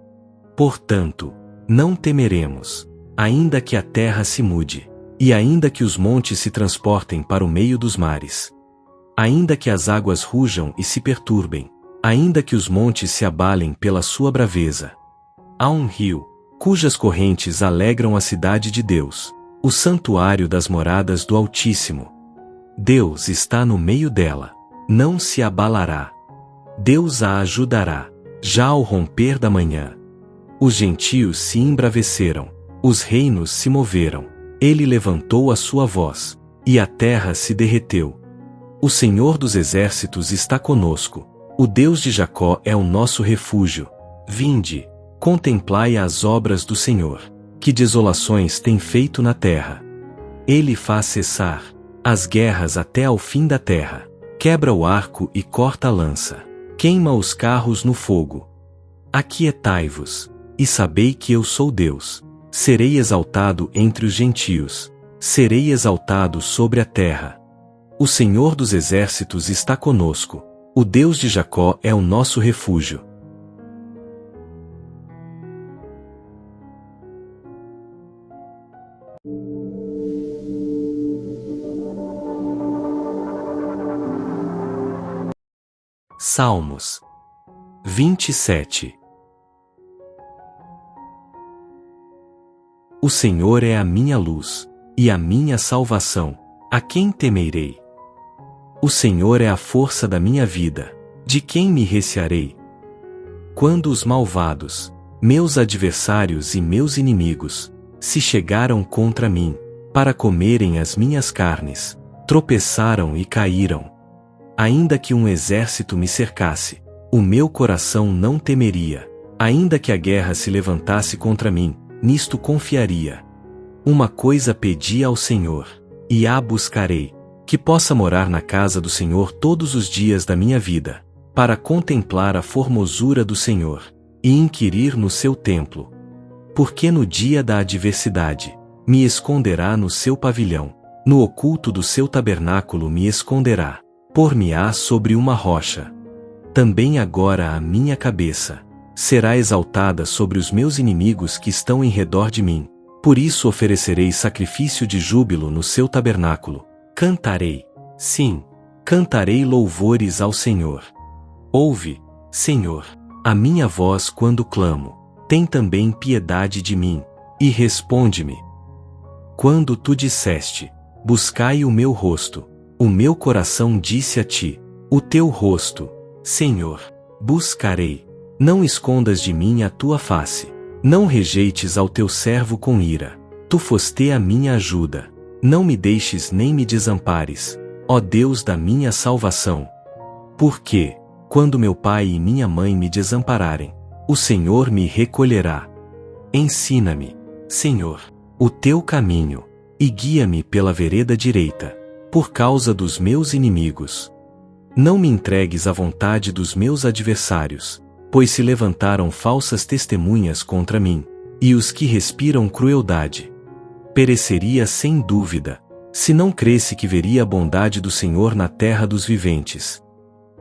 Portanto, não temeremos, ainda que a terra se mude, e ainda que os montes se transportem para o meio dos mares. Ainda que as águas rujam e se perturbem, ainda que os montes se abalem pela sua braveza. Há um rio, cujas correntes alegram a cidade de Deus, o santuário das moradas do Altíssimo. Deus está no meio dela, não se abalará. Deus a ajudará, já ao romper da manhã. Os gentios se embraveceram, os reinos se moveram, ele levantou a sua voz, e a terra se derreteu. O Senhor dos exércitos está conosco, o Deus de Jacó é o nosso refúgio. Vinde, contemplai as obras do Senhor, que desolações tem feito na terra. Ele faz cessar as guerras até ao fim da terra, quebra o arco e corta a lança, queima os carros no fogo. Aquietai-vos, e sabei que eu sou Deus. Serei exaltado entre os gentios, serei exaltado sobre a terra. O Senhor dos exércitos está conosco, o Deus de Jacó é o nosso refúgio. Salmos 27. O Senhor é a minha luz, e a minha salvação, a quem temerei? O Senhor é a força da minha vida. De quem me recearei? Quando os malvados, meus adversários e meus inimigos, se chegaram contra mim, para comerem as minhas carnes, tropeçaram e caíram. Ainda que um exército me cercasse, o meu coração não temeria. Ainda que a guerra se levantasse contra mim, nisto confiaria. Uma coisa pedi ao Senhor, e a buscarei, que possa morar na casa do Senhor todos os dias da minha vida, para contemplar a formosura do Senhor, e inquirir no seu templo. Porque no dia da adversidade, me esconderá no seu pavilhão, no oculto do seu tabernáculo me esconderá, por-me-á sobre uma rocha. Também agora a minha cabeça será exaltada sobre os meus inimigos que estão em redor de mim. Por isso oferecerei sacrifício de júbilo no seu tabernáculo. Cantarei, sim, cantarei louvores ao Senhor. Ouve, Senhor, a minha voz quando clamo. Tem também piedade de mim, e responde-me. Quando tu disseste, buscai o meu rosto, o meu coração disse a ti, o teu rosto, Senhor, buscarei. Não escondas de mim a tua face. Não rejeites ao teu servo com ira. Tu foste a minha ajuda. Não me deixes nem me desampares, ó Deus da minha salvação. Porque, quando meu pai e minha mãe me desampararem, o Senhor me recolherá. Ensina-me, Senhor, o teu caminho, e guia-me pela vereda direita, por causa dos meus inimigos. Não me entregues à vontade dos meus adversários, pois se levantaram falsas testemunhas contra mim, e os que respiram crueldade. Pereceria sem dúvida, se não cresse que veria a bondade do Senhor na terra dos viventes.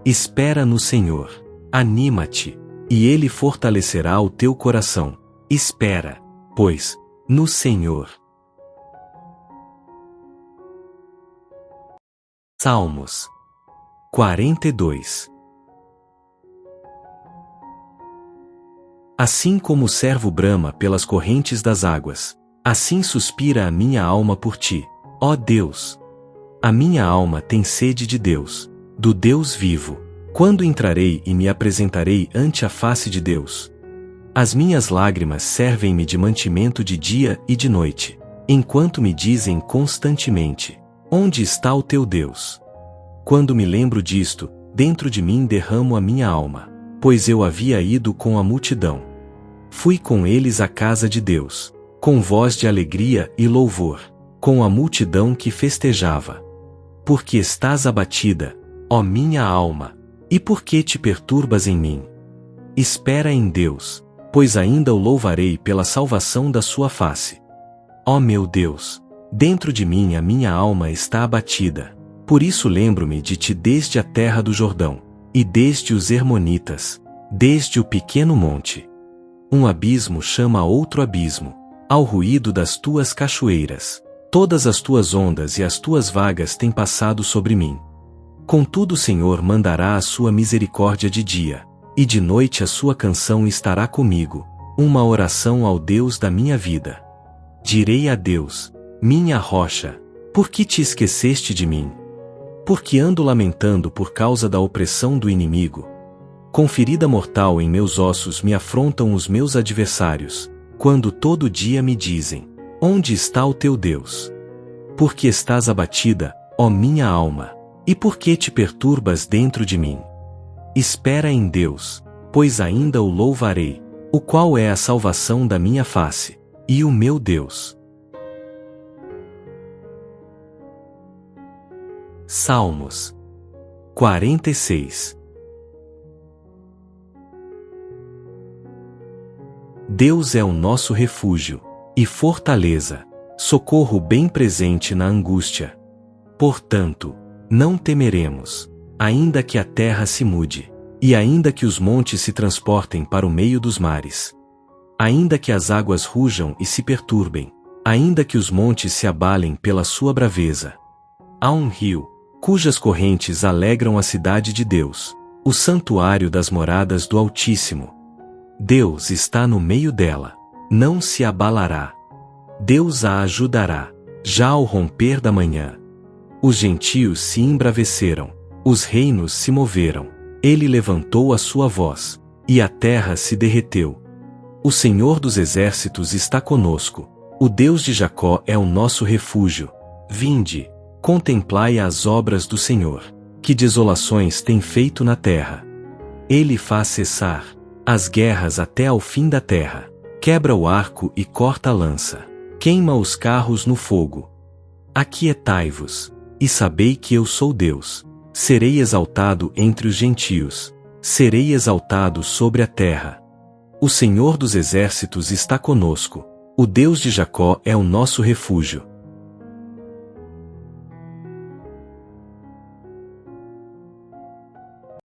Espera no Senhor, anima-te, e Ele fortalecerá o teu coração. Espera, pois, no Senhor. Salmos 42. Assim como o servo brama pelas correntes das águas, assim suspira a minha alma por ti, ó Deus. A minha alma tem sede de Deus, do Deus vivo. Quando entrarei e me apresentarei ante a face de Deus? As minhas lágrimas servem-me de mantimento de dia e de noite, enquanto me dizem constantemente: onde está o teu Deus? Quando me lembro disto, dentro de mim derramo a minha alma, pois eu havia ido com a multidão. Fui com eles à casa de Deus, com voz de alegria e louvor, com a multidão que festejava. Porque estás abatida, ó minha alma, e por que te perturbas em mim? Espera em Deus, pois ainda o louvarei pela salvação da sua face. Ó meu Deus, dentro de mim a minha alma está abatida, por isso lembro-me de ti desde a terra do Jordão, e desde os Hermonitas, desde o pequeno monte. Um abismo chama outro abismo, ao ruído das tuas cachoeiras. Todas as tuas ondas e as tuas vagas têm passado sobre mim. Contudo o Senhor mandará a sua misericórdia de dia, e de noite a sua canção estará comigo, uma oração ao Deus da minha vida. Direi a Deus, minha rocha, por que te esqueceste de mim? Porque ando lamentando por causa da opressão do inimigo. Com ferida mortal em meus ossos me afrontam os meus adversários, quando todo dia me dizem: onde está o teu Deus? Porque estás abatida, ó minha alma, e por que te perturbas dentro de mim? Espera em Deus, pois ainda o louvarei, o qual é a salvação da minha face, e o meu Deus. Salmos 46. Deus é o nosso refúgio e fortaleza, socorro bem presente na angústia. Portanto, não temeremos, ainda que a terra se mude, e ainda que os montes se transportem para o meio dos mares. Ainda que as águas rujam e se perturbem, ainda que os montes se abalem pela sua braveza. Há um rio, cujas correntes alegram a cidade de Deus, o santuário das moradas do Altíssimo. Deus está no meio dela, não se abalará. Deus a ajudará, já ao romper da manhã. Os gentios se embraveceram, os reinos se moveram. Ele levantou a sua voz, e a terra se derreteu. O Senhor dos exércitos está conosco. O Deus de Jacó é o nosso refúgio. Vinde, contemplai as obras do Senhor, que desolações tem feito na terra. Ele faz cessar as guerras até ao fim da terra. Quebra o arco e corta a lança. Queima os carros no fogo. Aquietai-vos, e sabei que eu sou Deus. Serei exaltado entre os gentios. Serei exaltado sobre a terra. O Senhor dos exércitos está conosco. O Deus de Jacó é o nosso refúgio.